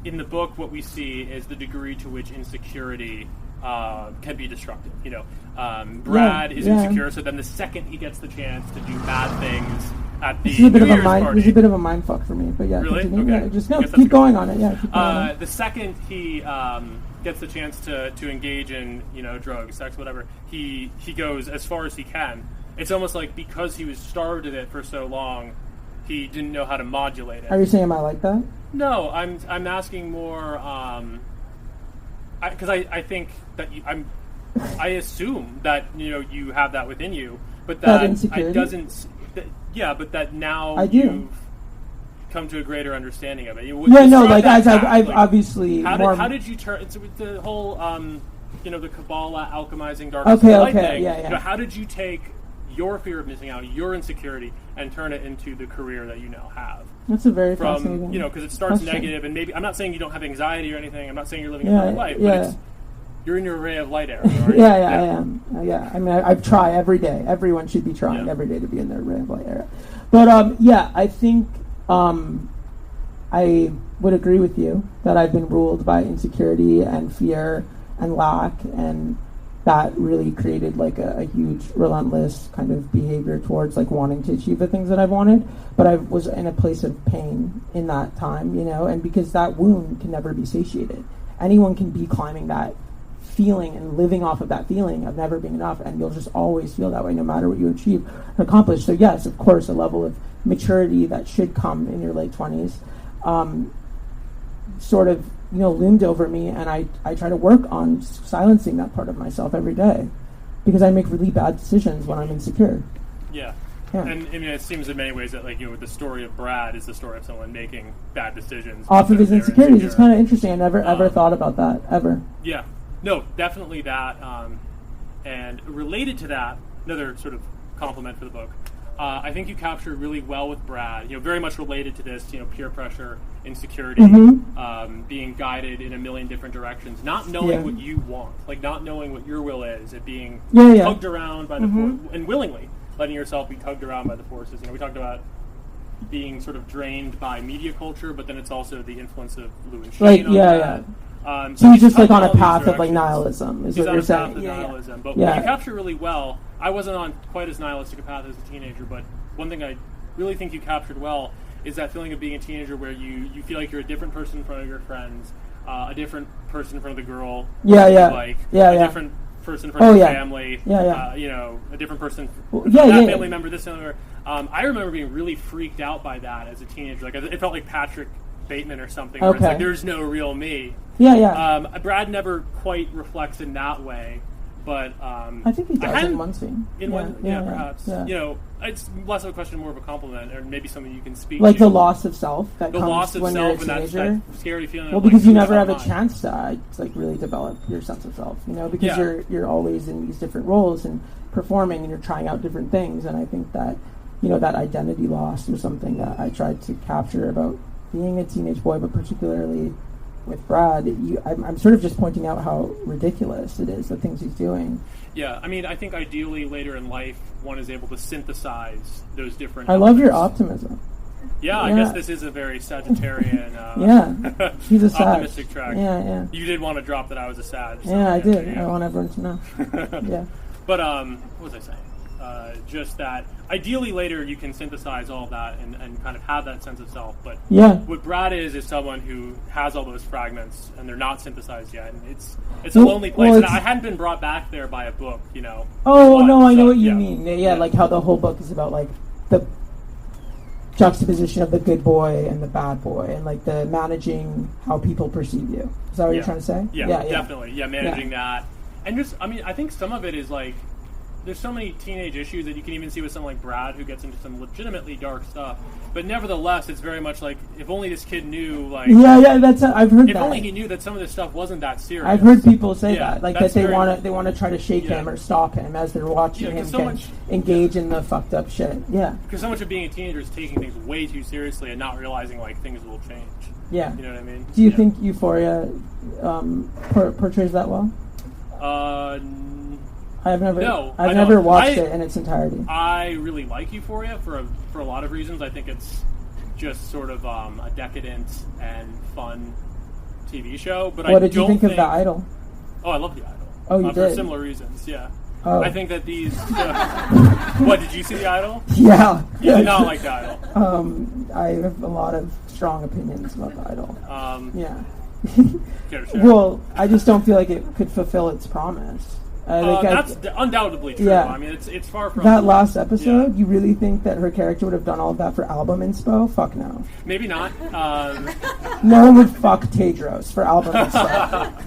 in the book, what we see is the degree to which insecurity can be destructive. You know, Brad is insecure, so then the second he gets the chance to do bad things at the This is a bit New of a Year's mind. party, This is a bit of a mind fuck for me, but yeah, Really? continue. Okay. Yeah, just I no, guess that's keep good. going on it. Yeah, keep going on it. the second he gets the chance to engage in, you know, drugs, sex, whatever, he goes as far as he can. It's almost like because he was starved of it for so long, he didn't know how to modulate it. Are you saying am I like that? No, I'm asking more because I think that I assume that, you know, you have that within you, but That that insecurity? it doesn't. Yeah, but that now I do. you've come to a greater understanding of it. You Yeah, no, describe like that as I've path, like, obviously more. how did you turn? It's with the whole you know, the Kabbalah alchemizing dark Okay, light okay, thing. yeah. You know, how did you take your fear of missing out, your insecurity, and turn it into the career that you now have? That's a very From, fascinating. you know, because it starts question. negative, and maybe I'm not saying you don't have anxiety or anything. I'm not saying you're living a Yeah, perfect life, yeah. but you're in your ray of light area. Aren't you? Yeah, I am. Yeah, I mean, I try every day. Everyone should be trying Yeah. every day to be in their ray of light area. But yeah, I think I would agree with you that I've been ruled by insecurity and fear and lack, and that really created like a huge relentless kind of behavior towards like wanting to achieve the things that I've wanted. But I was in a place of pain in that time, you know, and because that wound can never be satiated. Anyone can be climbing that feeling and living off of that feeling of never being enough, and you'll just always feel that way no matter what you achieve or accomplish. So yes, of course, a level of maturity that should come in your late 20s sort of, loomed over me, and I try to work on silencing that part of myself every day, because I make really bad decisions when I'm insecure. Yeah. Yeah. And I mean, it seems in many ways that, the story of Brad is the story of someone making bad decisions Off of his because they're insecurities. It's insecure. kind of interesting. I never ever thought about that, ever. Yeah, no, definitely that. And related to that, another sort of compliment for the book. I think you capture really well with Brad. Very much related to this. Peer pressure, insecurity, being guided in a million different directions, not knowing what you want, not knowing what your will is, it being tugged around by the and willingly letting yourself be tugged around by the forces. We talked about being sort of drained by media culture, but then it's also the influence of Lou and Shane on that. So he's just tugged on in a all these path of directions. nihilism, is He's what on you're a path saying. of nihilism. But Yeah. what you capture really well, I wasn't on quite as nihilistic a path as a teenager, but one thing I really think you captured well is that feeling of being a teenager where you feel like you're a different person in front of your friends, a different person in front of the girl you like, a different person in front of your family, a different person, family member, this and that. I remember being really freaked out by that as a teenager. It felt like Patrick Bateman or something, where it's like, there's no real me. Brad never quite reflects in that way, but I think he does in one scene. Perhaps. It's less of a question, more of a compliment, or maybe something you can speak like to. the loss of self that The comes loss of when self you're a and teenager. that scary feeling. Well, of, because you never who's have a mine? chance to really develop your sense of self, because you're always in these different roles and performing, and you're trying out different things. And I think that that identity loss was something that I tried to capture about being a teenage boy, but particularly with Brad. I'm sort of just pointing out how ridiculous it is, the things he's doing. Yeah, I mean, I think ideally later in life, one is able to synthesize those different I elements. love your optimism. Yeah, I guess this is a very Sagittarian, He's a Sag. optimistic track. Yeah. You did want to drop that I was a Sag. So Yeah, I did. yeah. I want everyone to know. Yeah. But what was I saying? Just that ideally later you can synthesize all of that and kind of have that sense of self. But what Brad is someone who has all those fragments and they're not synthesized yet, and it's a lonely place. And I hadn't been brought back there by a book, Oh no, I know what you mean. Yeah, like how the whole book is about the juxtaposition of the good boy and the bad boy, and the managing how people perceive you. Is that what you're trying to say? Yeah, definitely. Yeah, managing that. And just, I think some of it is there's so many teenage issues that you can even see with someone like Brad, who gets into some legitimately dark stuff. But nevertheless, it's very much if only this kid knew, that's I've heard if that. only he knew that some of this stuff wasn't that serious. I've heard people say that, that they very, they want to try to shake him or stop him as they're watching him engage in the fucked up shit. Yeah, because so much of being a teenager is taking things way too seriously and not realizing things will change. Yeah, you know what I mean. Do you think Euphoria portrays that well? I've never watched it in its entirety. I really like Euphoria for a lot of reasons. I think it's just sort of a decadent and fun TV show. But what did you think of The Idol? Oh, I love The Idol. Oh, you did? For similar reasons, yeah. Oh. I think that these... what, did you see The Idol? Yeah. You did not like The Idol. I have a lot of strong opinions about The Idol. Yeah. Well, I just don't feel like it could fulfill its promise. That's undoubtedly true. Yeah. I mean, it's far from... That last episode, you really think that her character would have done all of that for album inspo? Fuck no. Maybe not. No one would fuck Tedros for album inspo.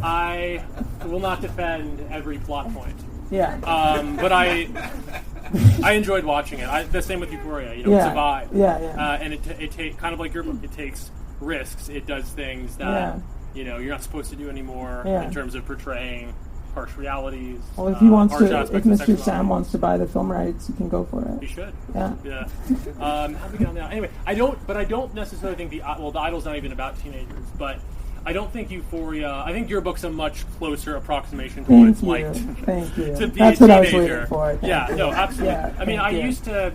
I will not defend every plot point. Yeah. But I enjoyed watching it. The same with Euphoria. It's a vibe. Yeah. And it kind of like your book, it takes risks. It does things that you're not supposed to do anymore in terms of portraying harsh realities. Well, if he wants to, if Mr. Sam wants to buy the film rights, he can go for it. He should. Yeah. How do we get on that? Anyway, I don't necessarily think The Idol's not even about teenagers, but I don't think Euphoria. I think your book's a much closer approximation to what it's like to be That's a what teenager. I was waiting for. No, absolutely. Yeah, I mean, I used to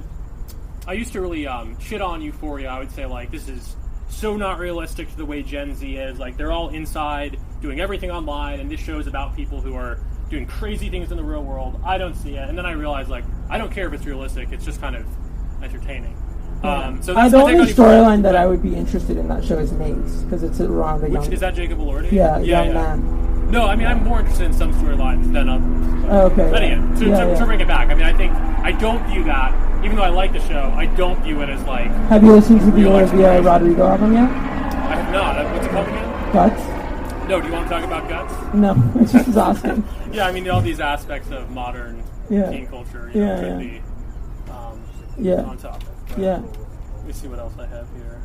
really shit on Euphoria. I would say this is so not realistic to the way Gen Z is. They're all inside doing everything online, and this show's about people who are doing crazy things in the real world. I don't see it, and then I realized I don't care if it's realistic. It's just kind of entertaining. So that's the only storyline that I would be interested in that show is Maze, because it's around a young... Is that Jacob Elordi? Yeah, young man. No, I mean, I'm more interested in some storylines than others. Okay. But again, to bring it back, I mean, I don't view that even though I like the show, I don't view it as like. Have you listened to real the exploration. Rodrigo album yet? I have not. What's it called again? Guts? No, do you want to talk about Guts? No, it's just exhausting. Yeah, I mean, all these aspects of modern teen culture could be on topic. But Yeah. Let me see what else I have here.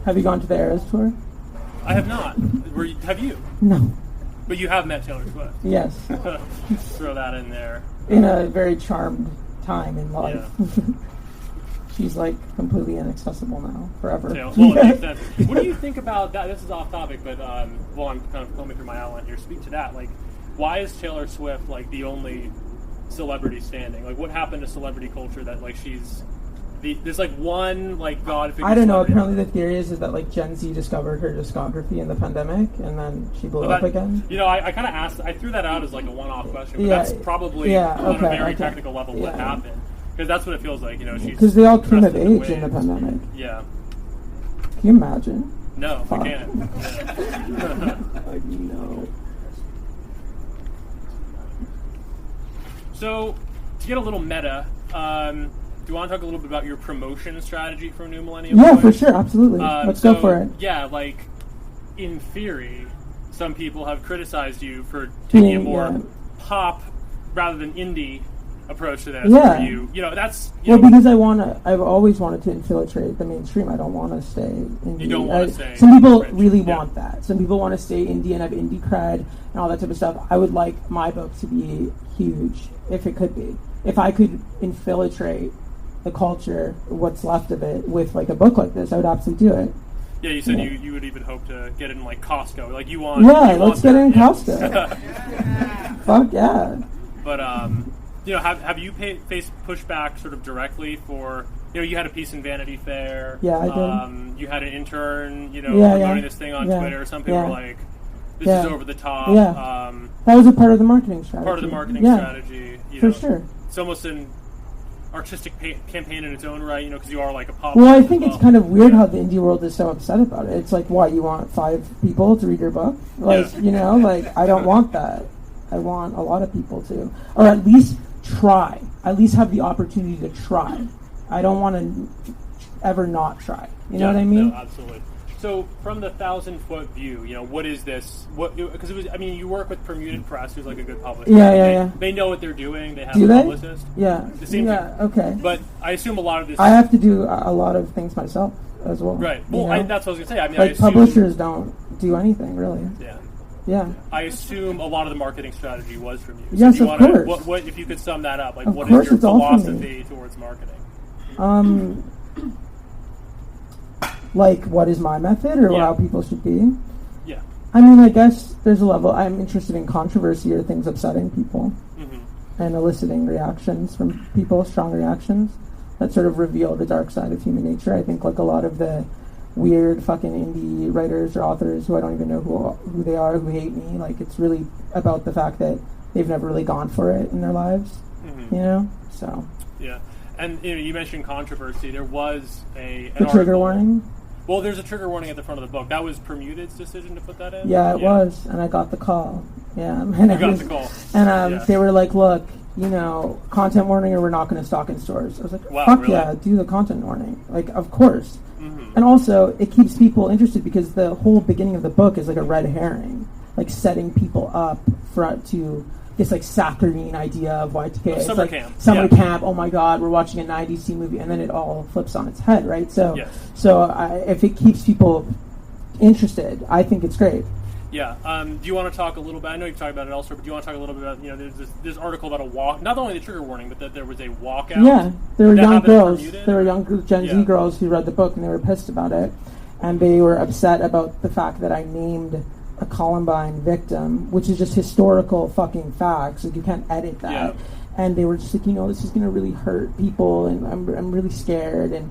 Have you gone to the Eras tour? I have not. Have you? No. But you have met Taylor Swift. Yes. Throw that in there. In a very charmed time in life. Yeah. She's like completely inaccessible now, forever. Well, it makes sense. What do you think about that? This is off topic, but I'm kind of combing through my outline here. Speak to that. Like, why is Taylor Swift like the only celebrity standing? Like, what happened to celebrity culture that like she's there's like one like god figure? I don't know. celebrity. Apparently, the theory is that like Gen Z discovered her discography in the pandemic, and then she blew up again. You know, I kind of asked. I threw that out as like a one-off question, but Yeah, that's probably on a very technical level what happened. Because that's what it feels like, you know. Because they all came of dressed in age in the ways. pandemic. Yeah. Can you imagine? No, Fuck. I can't. Yeah. I know. So, to get a little meta, do you want to talk a little bit about your promotion strategy for New Millennium? Yeah, Boys? for sure, absolutely. Let's go for it. Yeah, like, in theory, some people have criticized you for taking a more pop rather than indie approach to this. Yeah. Where you know, that's... Well, because I've always wanted to infiltrate the mainstream. I don't want to stay indie. You don't want to stay... Some people French. really want that. Some people want to stay indie and have indie cred and all that type of stuff. I would like my book to be huge, if it could be. If I could infiltrate the culture, what's left of it, with like a book like this, I would absolutely do it. Yeah, you said you would even hope to get it in like Costco. Like you want... Yeah, you let's want get it in that. Costco. Fuck yeah. But, you know, have you faced pushback sort of directly for, you know, you had a piece in Vanity Fair. Yeah, I did. You had an intern, you know, Yeah, promoting this thing on Twitter. Some people were like, this is over the top. Yeah. That was a part of the marketing strategy. Part of the marketing strategy. You For know, sure. It's almost an artistic campaign in its own right, you know, because you are like a pop. Well, I think it's kind of weird how the indie world is so upset about it. It's like, why, you want 5 people to read your book? Like, you know, like, I don't want that. I want a lot of people to. Or at least try. At least have the opportunity to try. I don't want to ever not try. You know what I mean? No, absolutely. So, from the 1,000-foot view, you know, what is this? What? Because it was. I mean, you work with Permuted Press, who's like a good publisher. Yeah. They know what they're doing. They have Do a they? publicist. Yeah. It seems Okay. But I assume a lot of this. I have to do a lot of things myself as well. Right. you Well, know? that's what I was gonna say. I mean, like I assume, publishers don't do anything really. Yeah. Yeah. I assume a lot of the marketing strategy was from you. So Yes, do you of wanna, course. What if you could sum that up? Like, Of what course is your it's all from me. philosophy towards marketing? Like, what is my method, or Yeah. how people should be? Yeah. I mean, I guess there's a level. I'm interested in controversy or things upsetting people, and eliciting reactions from people, strong reactions that sort of reveal the dark side of human nature. I think like a lot of the weird fucking indie writers or authors who I don't even know who they are, who hate me, like it's really about the fact that they've never really gone for it in their lives, you know? So. Yeah. And you know, you mentioned controversy. There was an The trigger article. warning? Well, there's a trigger warning at the front of the book. That was Permuted's decision to put that in? Yeah, it was, and I got the call. Yeah, and You got the call. And they were like, "Look, you know, content warning, or we're not going to stock in stores." I was like, Wow, "Fuck really? yeah, do the content warning!" Like, of course. And also, it keeps people interested because the whole beginning of the book is like a red herring, like setting people up to this like saccharine idea of Y2K. It's summer like camp. Summer Yeah. camp. Oh my God, we're watching a '90s teen movie, and then it all flips on its head, right? So, Yes. if it keeps people interested, I think it's great. Yeah. Do you want to talk a little bit? I know you've talked about it elsewhere, but do you want to talk a little bit about, you know, there's this article about a walk, not only the trigger warning, but that there was a walkout. Yeah, there were That young happened at girls. Bermuda? There were young Gen Z Yeah. girls who read the book and they were pissed about it, and they were upset about the fact that I named a Columbine victim, which is just historical fucking facts. Like you can't edit that. Yeah. And they were just like, you know, this is gonna really hurt people, and I'm really scared. And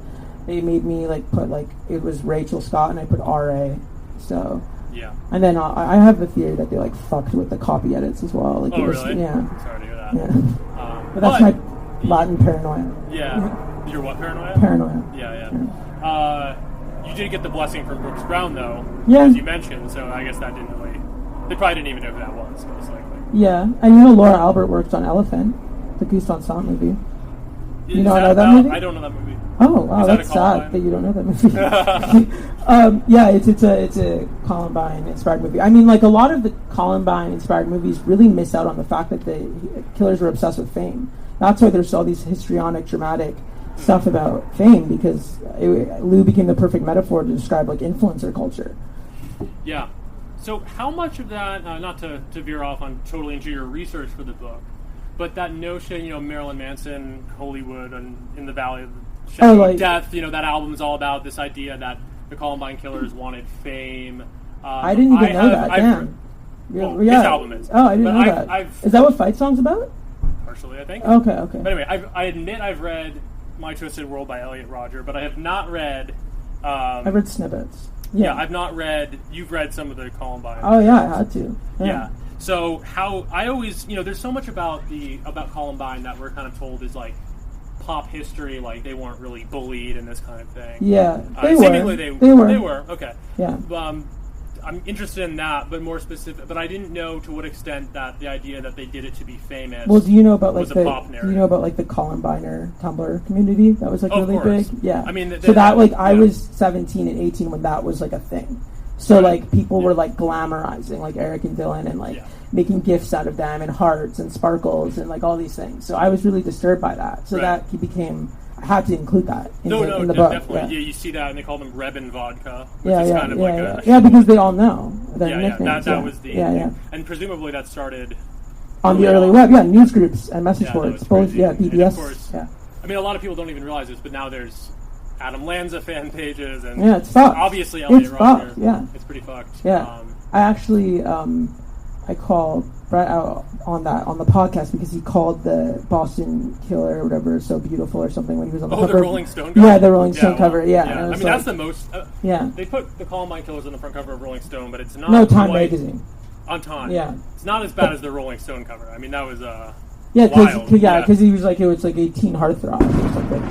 they made me like put like it was Rachel Scott, and I put R.A. So. Yeah. And then I have the theory that they like fucked with the copy edits as well. Like Oh, it was, really? Yeah. Sorry to hear that. Yeah. But that's my Latin paranoia. Yeah. Your what, paranoia? Paranoia. Yeah. You did get the blessing from Brooks Brown, though, Yeah. as you mentioned, so I guess that didn't really... They probably didn't even know who that was, most likely. Yeah, and you know Laura Albert worked on Elephant, the Goose Van Sant movie. You know that movie? I don't know that movie. Oh, wow, Is that that's a Columbine? sad that you don't know that movie. Yeah, it's a Columbine-inspired movie. I mean, like, a lot of the Columbine-inspired movies really miss out on the fact that the killers were obsessed with fame. That's why there's all these histrionic, dramatic stuff about fame, because Lou became the perfect metaphor to describe, like, influencer culture. Yeah. So how much of that, not to veer off on totally into your research for the book, but that notion, Marilyn Manson, Hollywood, and In the Valley of the Shadow of Death, that album is all about this idea that the Columbine killers wanted fame. I didn't even know that. Damn. This album is. Oh, I didn't know that. Is that what Fight Song's about? Partially, I think. Okay. But anyway, I admit I've read My Twisted World by Elliot Rodger, but I have not read... I've read snippets. Yeah, I've not read... You've read some of the Columbine. Oh, yeah, I had to. Yeah. So how... I always... there's so much about Columbine that we're kind of told is, like, pop history, like, they weren't really bullied and this kind of thing. Yeah, they were. Seemingly they were. Okay. Yeah. I'm interested in that, but more specific. But I didn't know to what extent that the idea that they did it to be famous. Well, do you know about was like a pop narrative. do you know about like the Columbiner Tumblr community that was like really big? Yeah. I mean, so that like I was 17 and 18 when that was like a thing. So like people were like glamorizing like Eric and Dylan and like making gifts out of them and hearts and sparkles and like all these things. So I was really disturbed by that. So that became. I had to include that in the book. Definitely. Yeah, you see that, and they call them Rebin vodka, which is kind of like a... Yeah, because they all know their nicknames. That was the... And presumably that started... On the early web, news groups and message boards. Both, BBS. Of course, I mean, a lot of people don't even realize this, but now there's Adam Lanza fan pages, and... Yeah, it's fucked. Obviously, Elliot Rodger. It's pretty fucked. Yeah. I actually... I called Brett out on the podcast because he called the Boston Killer or whatever so beautiful or something when he was on the cover. The Rolling Stone cover? Yeah, the Rolling Stone cover, I mean, that's the most... They put the Columbine Killers on the front cover of Rolling Stone, but it's not... No, Time magazine. On Time. Yeah. It's not as bad as the Rolling Stone cover. I mean, that was wild. Because he was like, it was like a teen heartthrob or something.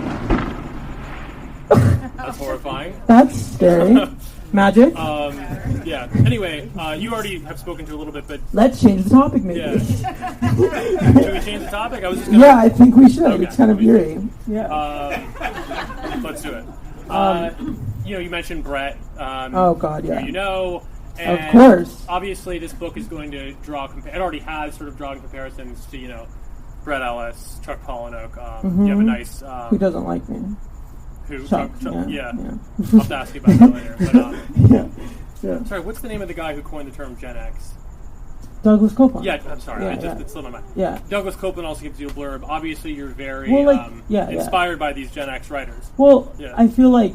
That's horrifying. That's scary. Magic? Anyway, you already have spoken to a little bit, but... Let's change the topic, maybe. Yeah. Should we change the topic? I was just gonna... Yeah, I think we should. Okay. It's kind of eerie. Let's do it. You mentioned Brett. Oh, God, yeah. And of course. Obviously, this book is going to draw... It already has sort of drawn comparisons to, Brett Ellis, Chuck Palahniuk. You have a nice... Who doesn't like me? Who? Chuck, yeah. I'll have to ask you about that later. But, sorry, what's the name of the guy who coined the term Gen X? Douglas Copeland. Yeah, I'm sorry. It's still in my mind. Yeah. Douglas Copeland also gives you a blurb. Obviously, you're very inspired by these Gen X writers. Well, I feel like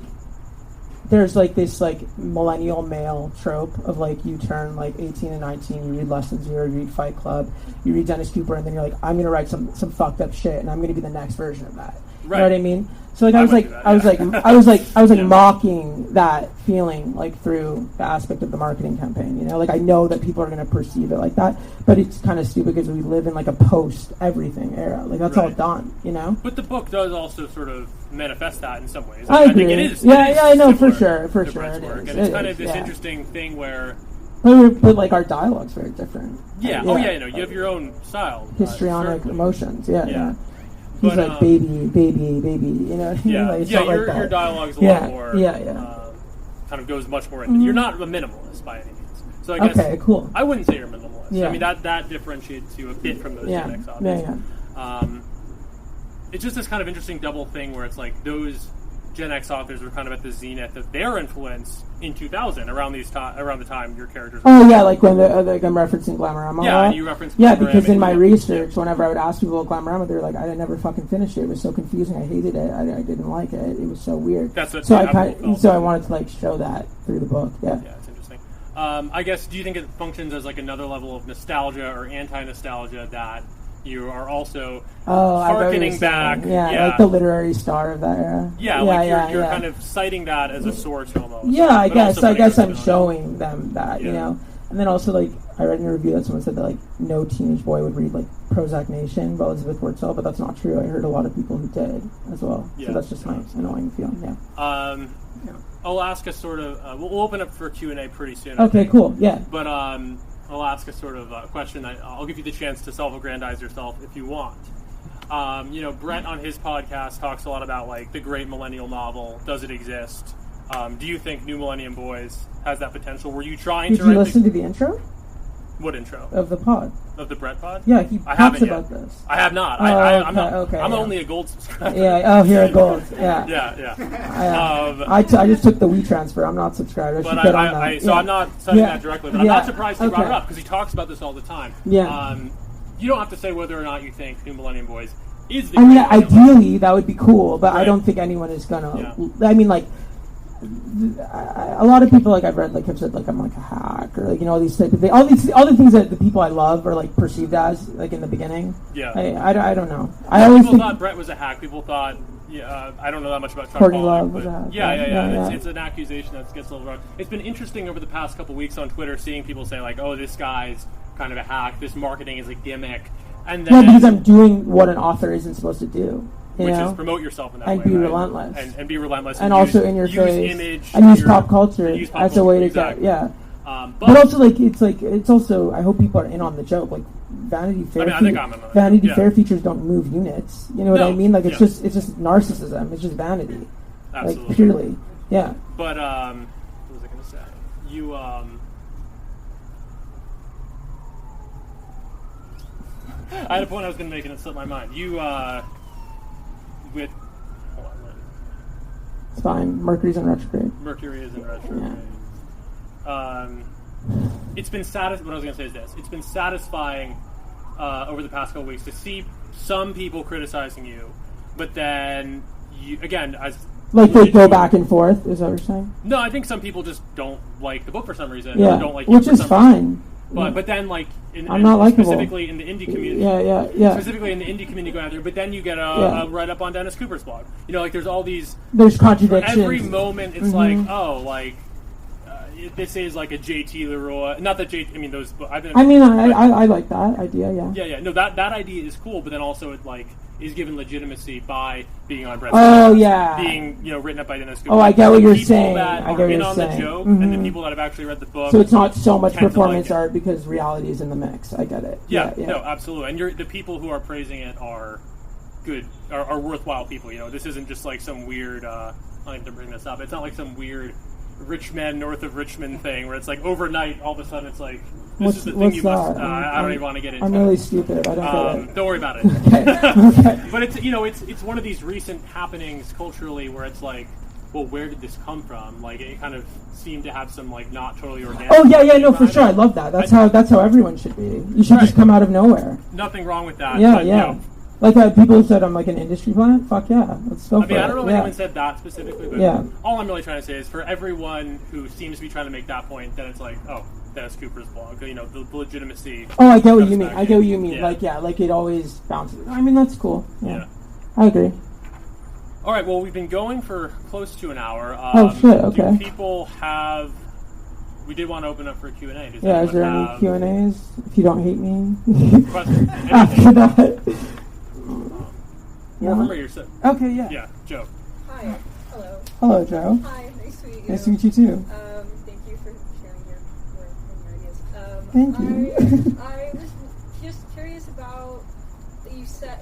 there's like this like millennial male trope of like you turn like 18 and 19, you read Less Than Zero, you read Fight Club, you read Dennis Cooper, and then you're like, I'm gonna write some fucked up shit, and I'm gonna be the next version of that. Right. You know what I mean? So like I was mocking that feeling like through the aspect of the marketing campaign. Like I know that people are going to perceive it like that, but it's kind of stupid because we live in like a post everything era. Like that's all done. But the book does also sort of manifest that in some ways. I agree. think it is. I know for sure. It is. And it's kind of this interesting thing where. But like our dialogue's very different. Yeah. You have your own style. Histrionic emotions. Yeah. He's like baby. Like, your dialogue's a lot more. Kind of goes much more into. You're not a minimalist by any means. So I guess cool. I wouldn't say you're a minimalist. Yeah. I mean that differentiates you a bit from those Gen X authors. It's just this kind of interesting double thing where it's like those Gen X authors were kind of at the zenith of their influence in 2000, around the time your characters. Like when like I'm referencing Glamorama. Yeah, and you reference. Because in my research, whenever I would ask people about Glamorama, they're like, I never fucking finished it. It was so confusing. I hated it. I didn't like it. It was so weird. That's what. So I wanted to like show that through the book. Yeah, it's interesting. I guess. Do you think it functions as like another level of nostalgia or anti-nostalgia that you are also harkening back? Like the literary star of that era. You're kind of citing that as a source almost. Yeah, I guess I'm showing them that, And then also, like, I read in a review that someone said that, like, no teenage boy would read, like, Prozac Nation by Elizabeth Wurtzel, but that's not true. I heard a lot of people who did as well. Yeah. So that's just my annoying feeling, I'll ask a sort of... we'll open up for Q&A pretty soon. Okay, cool, yeah. But I'll ask a sort of question. I'll give you the chance to self-aggrandize yourself if you want. Brett on his podcast talks a lot about like the great millennial novel. Does it exist? Do you think New Millennium Boys has that potential? Were you trying to Did you listen to the intro what intro? of the pod? Of the Brett pod? Yeah, he I talks haven't about yet. this. I have not. Oh, I'm not. okay, I'm yeah. only a gold subscriber. Yeah. Oh, you're a gold. Yeah. Yeah. I just took the WeTransfer. I'm not subscribed. I should But get on that. so I'm not saying Yeah. that directly, but I'm Yeah. not surprised he brought it Okay. up because he talks about this all the time. Yeah. You don't have to say whether or not you think New Millennium Boys is the. I mean, great millennial ideally that would be cool, but I Right. don't think anyone is gonna. Yeah. I mean, like, a lot of people like I've read like have said like I'm like a hack or like all these type of things. All the things that the people I love are like perceived as like in the beginning. Yeah. I don't know. I always People think thought Brett was a hack. People thought, I don't know that much about Chuck Courtney Palahniuk, Love was but a hack. yeah. Yeah. It's an accusation that gets a little wrong. It's been interesting over the past couple weeks on Twitter seeing people say like, oh, this guy's kind of a hack. This marketing is a gimmick, and then because I'm doing what an author isn't supposed to do. You which know? is promote yourself in that And way, be right? relentless. and be relentless, And use, also in your use face, image and use your- pop culture and use pop as a culture, way to exactly. get But, But also, like, it's also, I hope people are in on the joke. Like, Vanity Fair, I think I'm in on it. Vanity Yeah. Fair features don't move units. You know what No, I mean? Like, it's yeah. just narcissism. It's just vanity. Absolutely. Like, purely. Yeah. But what was I going to say? You I had a point I was going to make and it slipped my mind. You with hold on, wait. It's fine. Mercury's in retrograde. Mercury is in retrograde. It's been what I was going to say is this. It's been satisfying over the past couple weeks to see some people criticizing you, but then you again as Like, they go back and forth, is that what you're saying? No, I think some people just don't like the book for some reason. Yeah. Or don't like you Which for is some fine. reason. But then like I'm not likable. specifically in the indie community. Yeah. Specifically in the indie community going out there, but then you get Yeah. a write up on Dennis Cooper's blog. You know, like there's all these There's for contradictions. every moment it's like, oh, like this is like a JT Leroy. Not that JT. I mean those. I've been. I mean, I like that idea, yeah. Yeah. No, that idea is cool, but then also it like is given legitimacy by being on Brett's Oh, podcast, yeah. being written up by Dennis Cooper. Oh, I get what you're People saying. that I get are what in you're on saying. the joke, Mhm. and the people that have actually read the book. So it's not so much tend to performance like it. art because reality is in the mix. I get it. Yeah, no, absolutely. And the people who are praising it are good, are worthwhile people. You know, this isn't just like some weird. I don't have to bring this up. It's not like some weird rich men north of Richmond thing where it's like overnight, all of a sudden it's like this is the thing what's you must. that? I don't even want to get into. I'm really stupid. I don't get it. Don't worry about it. Okay. But it's one of these recent happenings culturally where it's like, well, where did this come from? Like it kind of seemed to have some like not totally organic. Oh yeah, no, for behind sure. it. I love that. That's how everyone should be. You should just Right. come out of nowhere. Nothing wrong with that. Yeah, but, yeah. You know, Like people who said I'm like an industry plant. Fuck yeah, let's go I for mean, it. I don't know if yeah. anyone said that specifically, but Yeah. all I'm really trying to say is for everyone who seems to be trying to make that point, then it's like, oh, Dennis Cooper's blog, you know, the legitimacy. Oh, I get what comes you mean. back I in. get what you mean. Yeah. Like it always bounces. I mean, that's cool. Yeah, Yeah. I agree. All right, well, we've been going for close to an hour. Oh, shit, okay. Do people have... We did want to open up for a Q&A. Does Yeah, is there anyone any have Q&As? If you don't hate me. questions? After Anything? that. Or from yourself. Okay, yeah. Yeah, Joe. Hi. Hello. Hello, Joe. Hi. Nice to meet you. Nice to meet you too. Thank you for sharing your work and your ideas. Thank you. I was just curious about that you said,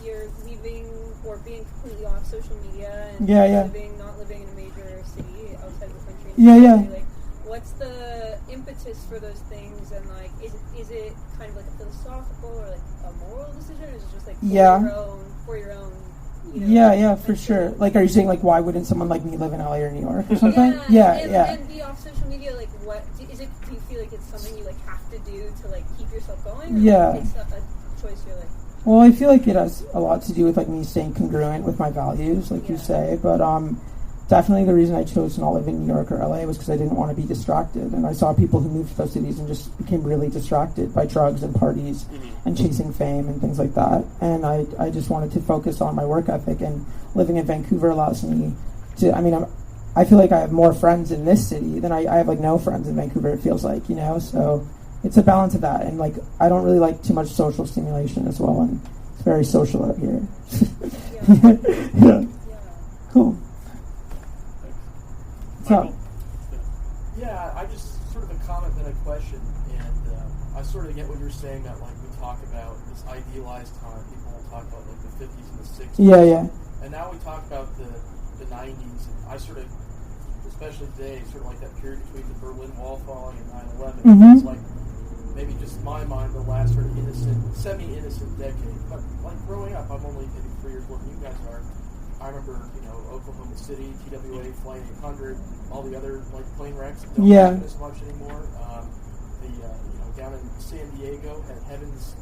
you're leaving or being completely off social media and Yeah. not living in a major city outside of the country. Yeah. Like, what's the impetus for those things? And like, is it kind of like a philosophical or like a moral decision, or is it just like for your own? Yeah, for sure. Like, are you saying, like, why wouldn't someone like me live in LA or New York or something? And be off social media, like, do you feel like it's something you, like, have to do to, like, keep yourself going? Or Yeah. It's a choice you're, like... Well, I feel like it has a lot to do with, like, me staying congruent with my values, like you say. But definitely the reason I chose to not live in New York or LA was because I didn't want to be distracted. And I saw people who moved to those cities and just became really distracted by drugs and parties and chasing fame and things like that. And I just wanted to focus on my work ethic. And living in Vancouver allows me to, I feel like I have more friends in this city than I have, like, no friends in Vancouver, it feels like, so it's a balance of that. And, like, I don't really like too much social stimulation as well. And it's very social out here. Yeah. Cool. Michael? Yeah, I just sort of a comment and a question, and I sort of get what you're saying that like we talk about this idealized time. People will talk about like the 50s and the 60s. Yeah, yeah. And now we talk about the 90s. And I sort of, especially today, sort of like that period between the Berlin Wall falling and 9/11. Mm-hmm. It's like maybe just in my mind the last sort of innocent, semi-innocent decade. But like growing up, I'm only maybe 3 years older than you guys are. I remember, Oklahoma City, TWA, Flight 800, all the other like plane wrecks that don't happen as much anymore. Down in San Diego had Heaven's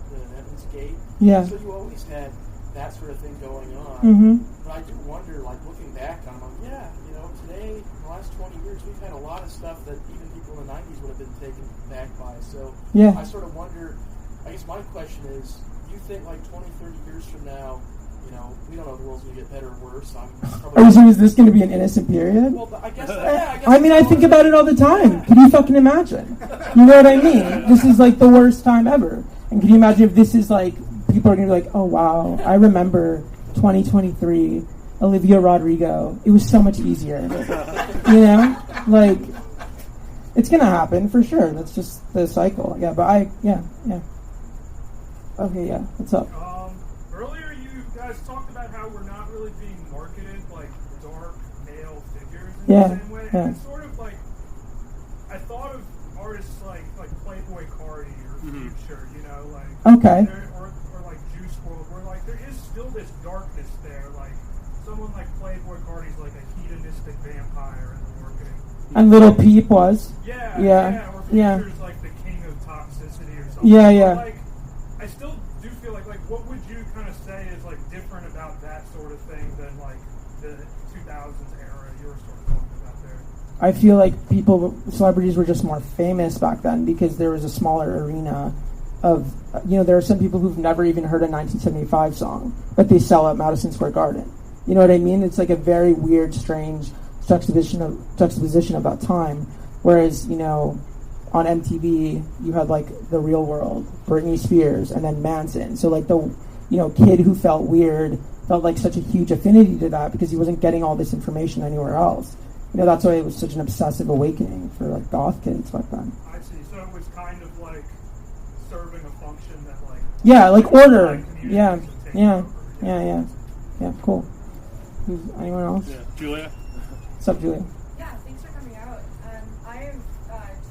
Gate. Yeah. So you always had that sort of thing going on. Mm-hmm. But I do wonder, like looking back on, today, in the last 20 years, we've had a lot of stuff that even people in the 90s would have been taken back by. So yeah. I sort of wonder, I guess my question is, do you think like 20, 30 years from now, we don't know if the world's going to get better or worse. So is this going to be an innocent period? Well, I guess, yeah. I think about it all the time. Can you fucking imagine? You know what I mean? This is like the worst time ever. And can you imagine if this is like, people are going to be like, oh wow, I remember 2023, Olivia Rodrigo. It was so much easier. Like, it's going to happen for sure. That's just the cycle. Yeah, but yeah. Okay, yeah, what's up? Earlier you guys talked about how we're not really being marketed like dark male figures in the same way. And it's sort of like, I thought of artists like Playboy Cardi or Future, okay. Or like Juice WRLD, where like there is still this darkness there. Like someone like Playboy Cardi's like a hedonistic vampire in the marketing. And Little Peep was. Yeah. Or Future's like the king of toxicity or something. Yeah. But, like, I still do feel like what would you kind of say is like different about that sort of thing than like the 2000s era you were sort of talking about there? I feel like celebrities were just more famous back then because there was a smaller arena of, there are some people who've never even heard a 1975 song, but they sell at Madison Square Garden. You know what I mean? It's like a very weird, strange juxtaposition of that time. Whereas, on MTV, you had like The Real World, Britney Spears, and then Manson. So like the, kid who felt weird felt like such a huge affinity to that because he wasn't getting all this information anywhere else. That's why it was such an obsessive awakening for like goth kids back then. I see. So it was kind of like serving a function that like... Yeah, like order. Like Yeah, cool. Anyone else? Yeah. Julia? What's up, Julia? Yeah, thanks for coming out. I have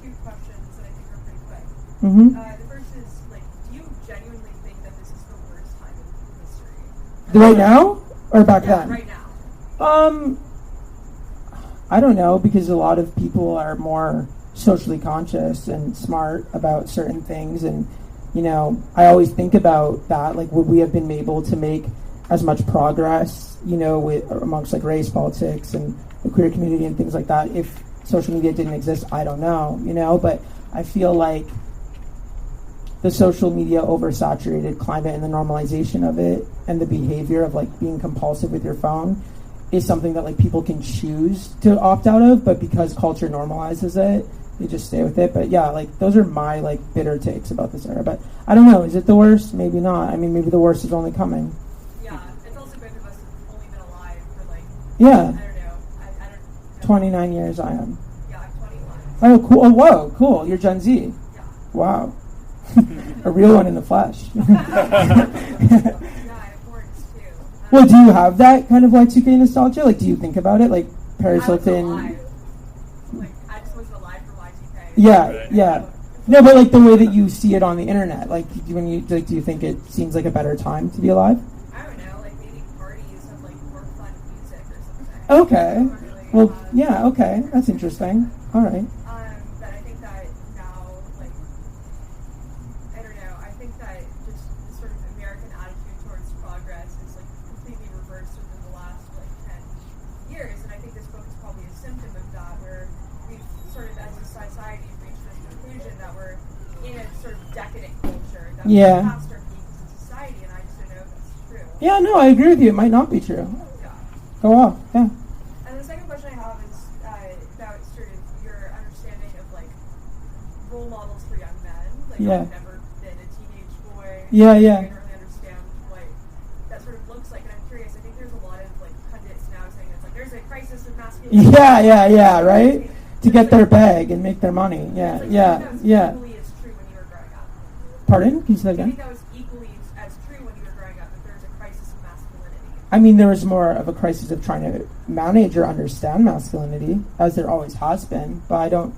2 questions that I think are pretty quick. Mm-hmm. The first is, like, do you genuinely think that this is the worst time in history? Right now? Or back then? Right now. I don't know, because a lot of people are more socially conscious and smart about certain things, and, I always think about that, like, would we have been able to make as much progress, amongst, like, race, politics, and the queer community and things like that if social media didn't exist? I don't know, but I feel like the social media oversaturated climate and the normalization of it and the behavior of like being compulsive with your phone is something that like people can choose to opt out of, but because culture normalizes it, they just stay with it. But yeah, like those are my like bitter takes about this era. But I don't know, is it the worst? Maybe not. I mean, maybe the worst is only coming. Yeah, it's also both of us have only been alive for like, yeah, I don't know. I don't know. 29 years I am. Yeah, I'm 21. Oh, cool. Oh, whoa, cool. You're Gen Z. Yeah. Wow. A real one in the flesh. Yeah, I have horns too. Well, do you have that kind of Y2K nostalgia? Like, do you think about it? Like, Paris Hilton? I just wasn't alive for Y2K. Yeah. No, but like the way that you see it on the internet, like when you like, do you think it seems like a better time to be alive? I don't know, like maybe parties have like more fun music or something. Okay. Really, Well, yeah. Okay, that's interesting. All right. But I think that now, like, I don't know. I think that just the sort of American attitude towards progress is like completely reversed within the last like 10 years, and I think this book is probably a symptom of that, where we've sort of, as a society, reached this conclusion that we're in a sort of decadent culture, that we're past our peak as a society, and I just don't know if that's true. Yeah, no, I agree with you. It might not be true. Yeah. Go off. Yeah. And the second question I have is about sort of your understanding of like role models for young men. Like Yeah. I've never been a teenage boy. Yeah. I don't really understand what that sort of looks like, and I'm curious. I think there's a lot of like pundits now saying it's like there's a crisis of masculinity. Yeah, right? To get their bag and make their money. Yeah. Equally as true when you were growing up. Pardon? Can you say that Do you again? think that was equally as true when you were growing up, that there was a crisis of masculinity? I mean, there was more of a crisis of trying to manage or understand masculinity, as there always has been. But I don't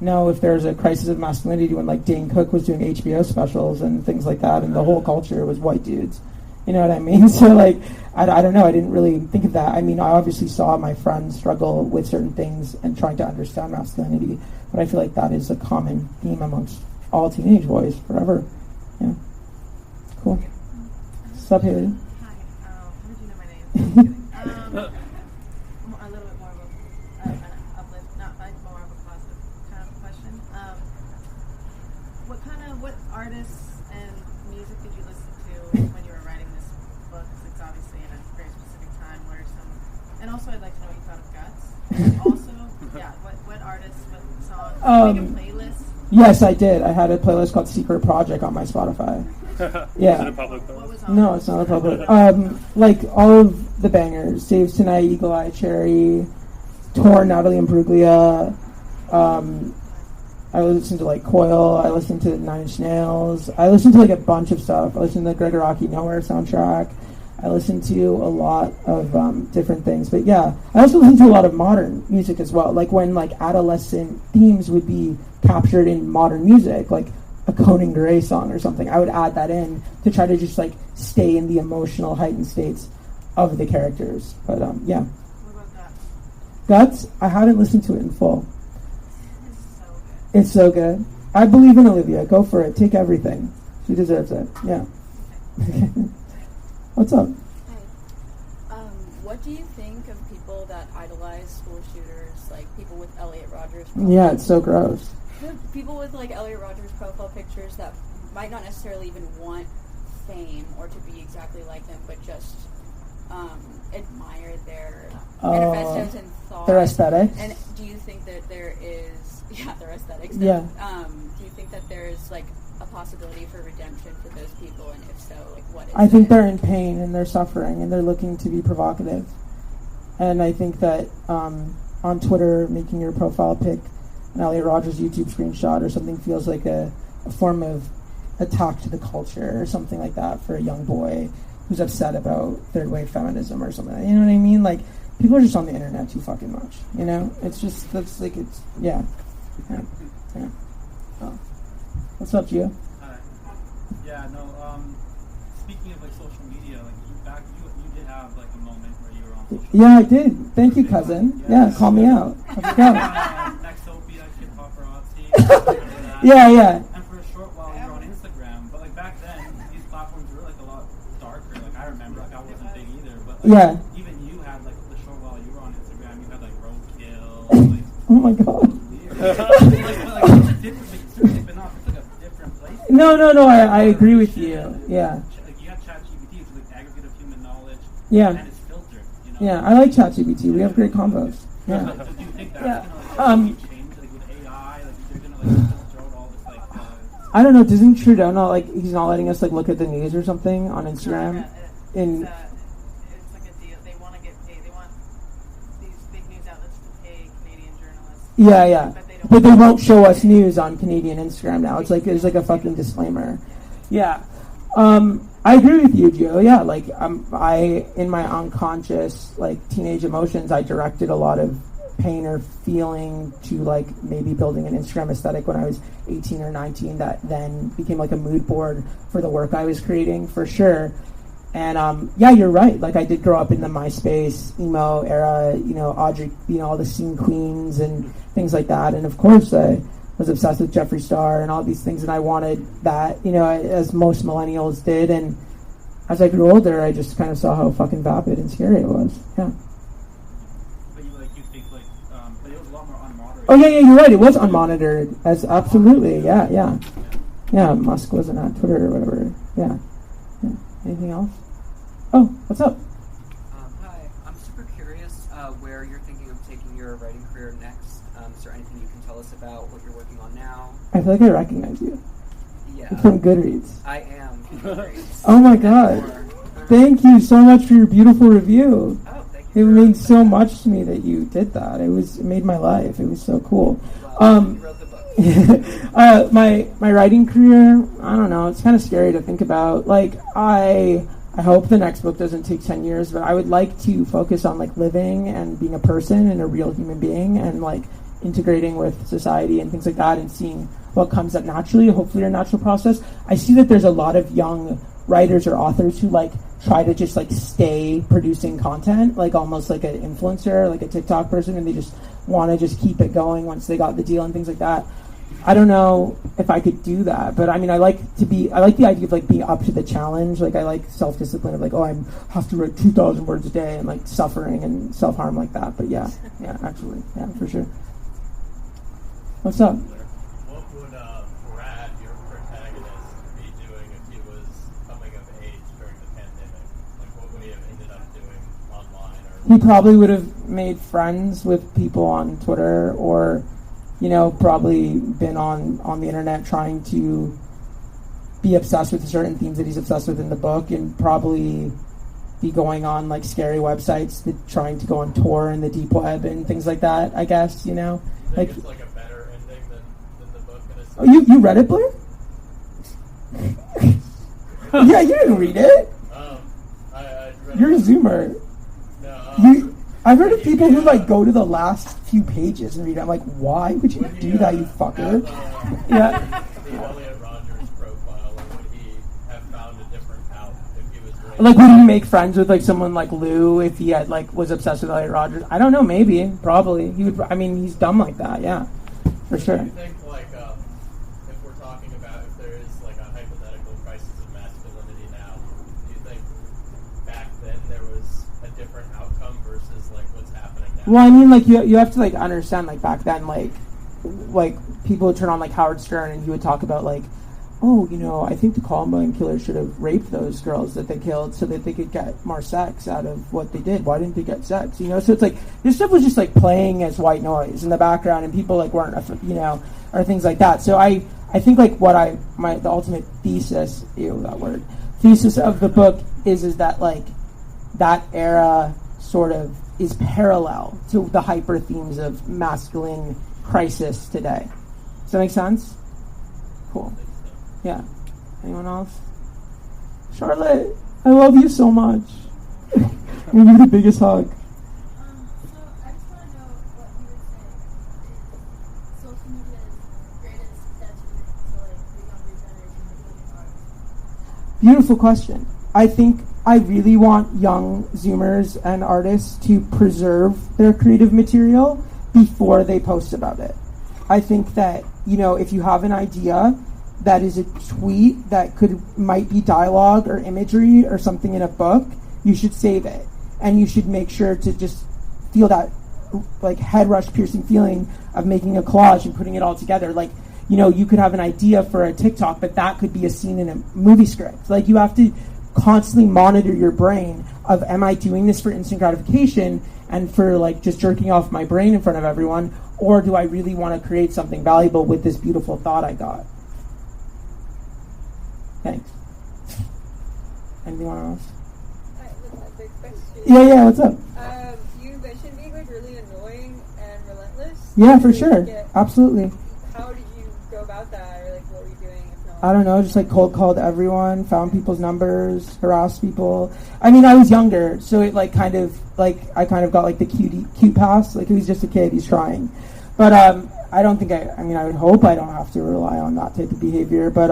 know if there's a crisis of masculinity when, like, Dane Cook was doing HBO specials and things like that, and the whole culture was white dudes. You know what I mean? So, like, I don't know. I didn't really think of that. I mean, I obviously saw my friends struggle with certain things and trying to understand masculinity, but I feel like that is a common theme amongst all teenage boys forever. Yeah. Cool. What's up, Haley? Hi. How did you know my name? A little bit more of an uplift, not like more of a positive kind of question. What artists and music did you listen to when you were writing this book? 'Cause it's obviously in a very specific time. What are some? And also, I'd like to know what you thought of Guts. And also, yeah, what artists, what songs? Did you make a playlist? Yes, I did. I had a playlist called Secret Project on my Spotify. Yeah. Is it a public What playlist? was on No, it? it's not a public. Like all of the bangers: Saves Tonight, Eagle Eye Cherry, Torn, Natalie Imbruglia. I listened to like Coil. I listened to Nine Inch Nails. I listened to like a bunch of stuff. I listened to the Gregoraki Nowhere soundtrack. I listened to a lot of different things. But yeah, I also listened to a lot of modern music as well. Like when like adolescent themes would be captured in modern music, like a Conan Gray song or something, I would add that in to try to just like stay in the emotional heightened states of the characters. But yeah. What about Guts, Guts? I haven't listened to it in full. It's so good. It's so good. I believe in Olivia. Go for it. Take everything. She deserves it. Yeah. What's up? Hi. What do you think of people that idolize school shooters, like people with Elliot Rodgers? Yeah, it's so gross. People with like Elliot Rodgers profile pictures that might not necessarily even want fame or to be exactly like them, but just admire their manifestos and thoughts. Their aesthetics. And do you think that there is, their aesthetics? Yeah. Do you think that there is like a possibility for redemption for those people, and if so, like what is I think it? they're in pain and they're suffering and they're looking to be provocative. And I think that on Twitter, making your profile pic an Elliot Rodgers YouTube screenshot or something feels like a form of attack to the culture or something like that for a young boy who's upset about third wave feminism or something. You know what I mean? Like, people are just on the internet too fucking much. You know? It's just, that's like, it's, yeah. Oh. What's up, Gio? Hi. Yeah, no, speaking of like social media, like you did have like a moment where you were on social media. Yeah, I did. Thank you, cousin. Yeah, call me out. Let's go. Nexopia, Kid Paparazzi. Yeah. And for a short while you were on Instagram, but like back then these platforms were like a lot darker. Like I remember, like I wasn't big either, but like, even you had like the short while you were on Instagram, you had like roadkill. Like, Oh my god. No, I agree with you. Yeah. Like you have ChatGPT, which is like aggregate of human knowledge. Yeah. And it's filtered. You know? Yeah, I like ChatGPT. We have great combos. Yeah. So do you think that's Yeah. gonna like change like with AI? Like they're gonna like filter out all this like. I don't know. Doesn't Trudeau not like he's not letting us like look at the news or something on Instagram? It's like a deal. They want to get paid. They want these big news outlets to pay Canadian journalists. Yeah. But they won't show us news on Canadian Instagram now. It's like there's like a fucking disclaimer. Yeah. I agree with you, Gio. Yeah, like I in my unconscious like teenage emotions, I directed a lot of pain or feeling to like maybe building an Instagram aesthetic when I was 18 or 19 that then became like a mood board for the work I was creating for sure. And yeah, you're right. Like I did grow up in the MySpace emo era, you know, Audrey, you know, all the scene queens and things like that. And of course, I was obsessed with Jeffree Star and all these things, and I wanted that, you know, as most millennials did. And as I grew older, I just kind of saw how fucking vapid and scary it was. Yeah. But you think like, but it was a lot more unmonitored. Oh yeah, you're right. It was unmonitored. As absolutely, yeah. Musk wasn't on Twitter or whatever. Yeah. Anything else? Oh, what's up? Hi, I'm super curious where you're thinking of taking your writing career next. Is there anything you can tell us about what you're working on now? I feel like I recognize you. Yeah. From Goodreads. I am from Goodreads. Oh my god. Thank you so much for your beautiful review. Oh, thank It you. means so much to me that you did that. It made my life. It was so cool. Well, you wrote the book. My writing career, I don't know. It's kind of scary to think about. Like, I hope the next book doesn't take 10 years, but I would like to focus on like living and being a person and a real human being and like integrating with society and things like that and seeing what comes up naturally, hopefully a natural process. I see that there's a lot of young writers or authors who like try to just like stay producing content, like almost like an influencer, like a TikTok person, and they just want to just keep it going once they got the deal and things like that. I don't know if I could do that, but I mean, I like the idea of like being up to the challenge. Like I like self-discipline of like, oh, I have to write 2,000 words a day and like suffering and self-harm like that. But yeah, actually, for sure. What's up? What would Brad, your protagonist, be doing if he was coming of age during the pandemic? Like, what would he have ended up doing online? He probably would have made friends with people on Twitter or, you know, probably been on the internet trying to be obsessed with certain themes that he's obsessed with in the book, and probably be going on like scary websites that trying to go on tour in the deep web and things like that, I guess, you know. I think it's like a better ending than the book in a sense. Oh, you read it, Blair? Yeah, you didn't read it. I read You're a Zoomer. No, I've heard of people who like go to the last few pages and read it. I'm like, why would you do that, you fucker? The Elliot Rogers profile, or would he have found a different out if he was raised? Like, would he make friends with like someone like Lou if he had like was obsessed with Elliot Rogers? I don't know. Maybe, probably. He would. I mean, he's dumb like that. Yeah, for sure. Do you think like if we're talking about if there is like a hypothetical crisis of masculinity now, do you think back then there was a different outcome versus like what's happening now? Well, I mean, like you have to like understand like back then like people would turn on like Howard Stern and he would talk about like, oh, you know, I think the Columbine killers should have raped those girls that they killed so that they could get more sex out of what they did. Why didn't they get sex? You know, so it's like this stuff was just like playing as white noise in the background, and people like weren't, you know, or things like that. So I think like the ultimate thesis, thesis of the book is that like that era sort of is parallel to the hyper themes of masculine crisis today. Does that make sense? Cool. Yeah. Anyone else? Charlotte, I love you so much. Give you the biggest hug. So I just want to know what you would say is social media's greatest detriment to like the younger generation becoming artists. Beautiful question. I think I really want young Zoomers and artists to preserve their creative material before they post about it. I think that, you know, if you have an idea that is a tweet that might be dialogue or imagery or something in a book, you should save it. And you should make sure to just feel that like head rush piercing feeling of making a collage and putting it all together. Like, you know, you could have an idea for a TikTok, but that could be a scene in a movie script. Like, you have to constantly monitor your brain of, am I doing this for instant gratification and for like just jerking off my brain in front of everyone, or do I really want to create something valuable with this beautiful thought I got? Thanks. Anything else? Yeah, what's up? You mentioned being like really annoying and relentless. Yeah, for sure. Absolutely. How did you go about that, or like what were you doing if not? I don't know, just like cold called everyone, found people's numbers, harassed people. I mean, I was younger, so it like kind of like I kind of got like the cute pass. Like, he's just a kid, he's trying. But I don't think I would hope I don't have to rely on that type of behavior. But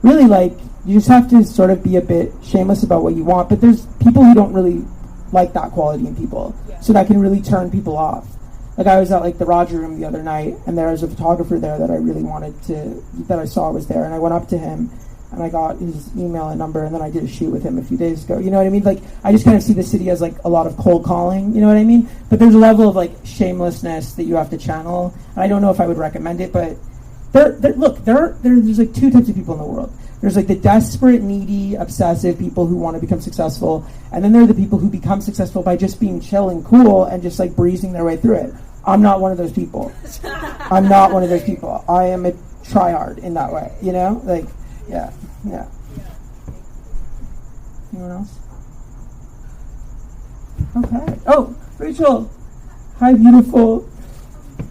really, like, you just have to sort of be a bit shameless about what you want. But there's people who don't really like that quality in people, so that can really turn people off. Like, I was at like the Roger Room the other night, and there was a photographer there that I really that I saw was there, and I went up to him and I got his email and number, and then I did a shoot with him a few days ago. You know what I mean? Like, I just kind of see the city as like a lot of cold calling, you know what I mean? But there's a level of like shamelessness that you have to channel, and I don't know if I would recommend it, but there's like two types of people in the world. There's like the desperate, needy, obsessive people who want to become successful, and then there are the people who become successful by just being chill and cool and just like breezing their way through it. I'm not one of those people. I'm not one of those people. I am a tryhard in that way, you know? Like, yeah. Anyone else? Okay. Oh, Rachel. Hi, beautiful.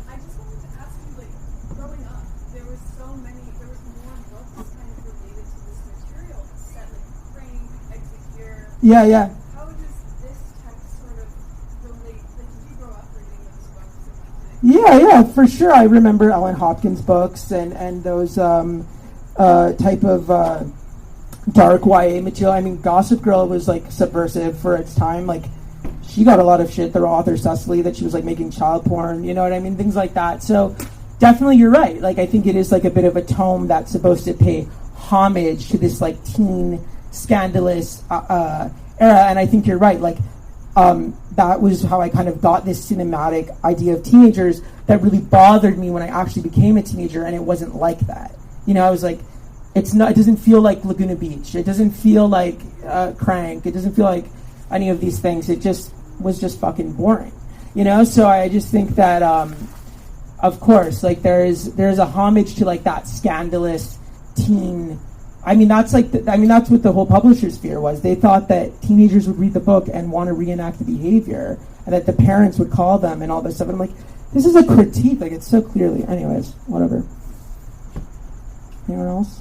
I just wanted to ask you, like, growing up, Yeah, yeah. How does this text sort of relate? Like, did you grow up reading those books? Yeah, for sure. I remember Ellen Hopkins books and those type of dark YA material. I mean, Gossip Girl was like subversive for its time. Like, she got a lot of shit. The author Cecily, that she was like making child porn. You know what I mean? Things like that. So definitely, you're right. Like, I think it is like a bit of a tome that's supposed to pay homage to this like teen scandalous era. And I think you're right. Like, that was how I kind of got this cinematic idea of teenagers that really bothered me when I actually became a teenager, and it wasn't like that. You know, I was like, it doesn't feel like Laguna Beach. It doesn't feel like Crank. It doesn't feel like any of these things. It just was just fucking boring. You know, so I just think that, of course, like there's a homage to like that scandalous teen. I mean, that's like that's what the whole publisher's fear was. They thought that teenagers would read the book and want to reenact the behavior, and that the parents would call them and all this stuff. And I'm like, this is a critique. Like, it's so clearly. Anyways, whatever. Anyone else?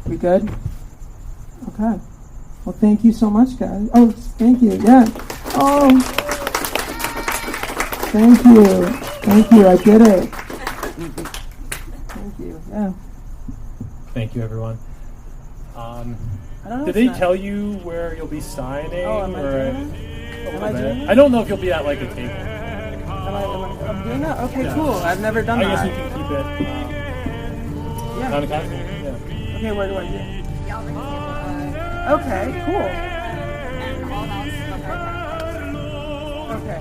We good? Okay. Well, thank you so much, guys. Oh, thank you. Yeah. Oh. Thank you. Thank you. I did it. Thank you. Yeah. Thank you, everyone. I don't know Did they tell you where you'll be signing? Oh, am I doing that? Am I doing I don't know if you'll be at like a table. I'm doing that? Okay, Yeah. cool. I've never done that. I guess you can keep it. Yeah. Down at KAZEMI. Yeah. Okay, where do I do? Y'all bring the table. Okay, cool. And all else, Okay.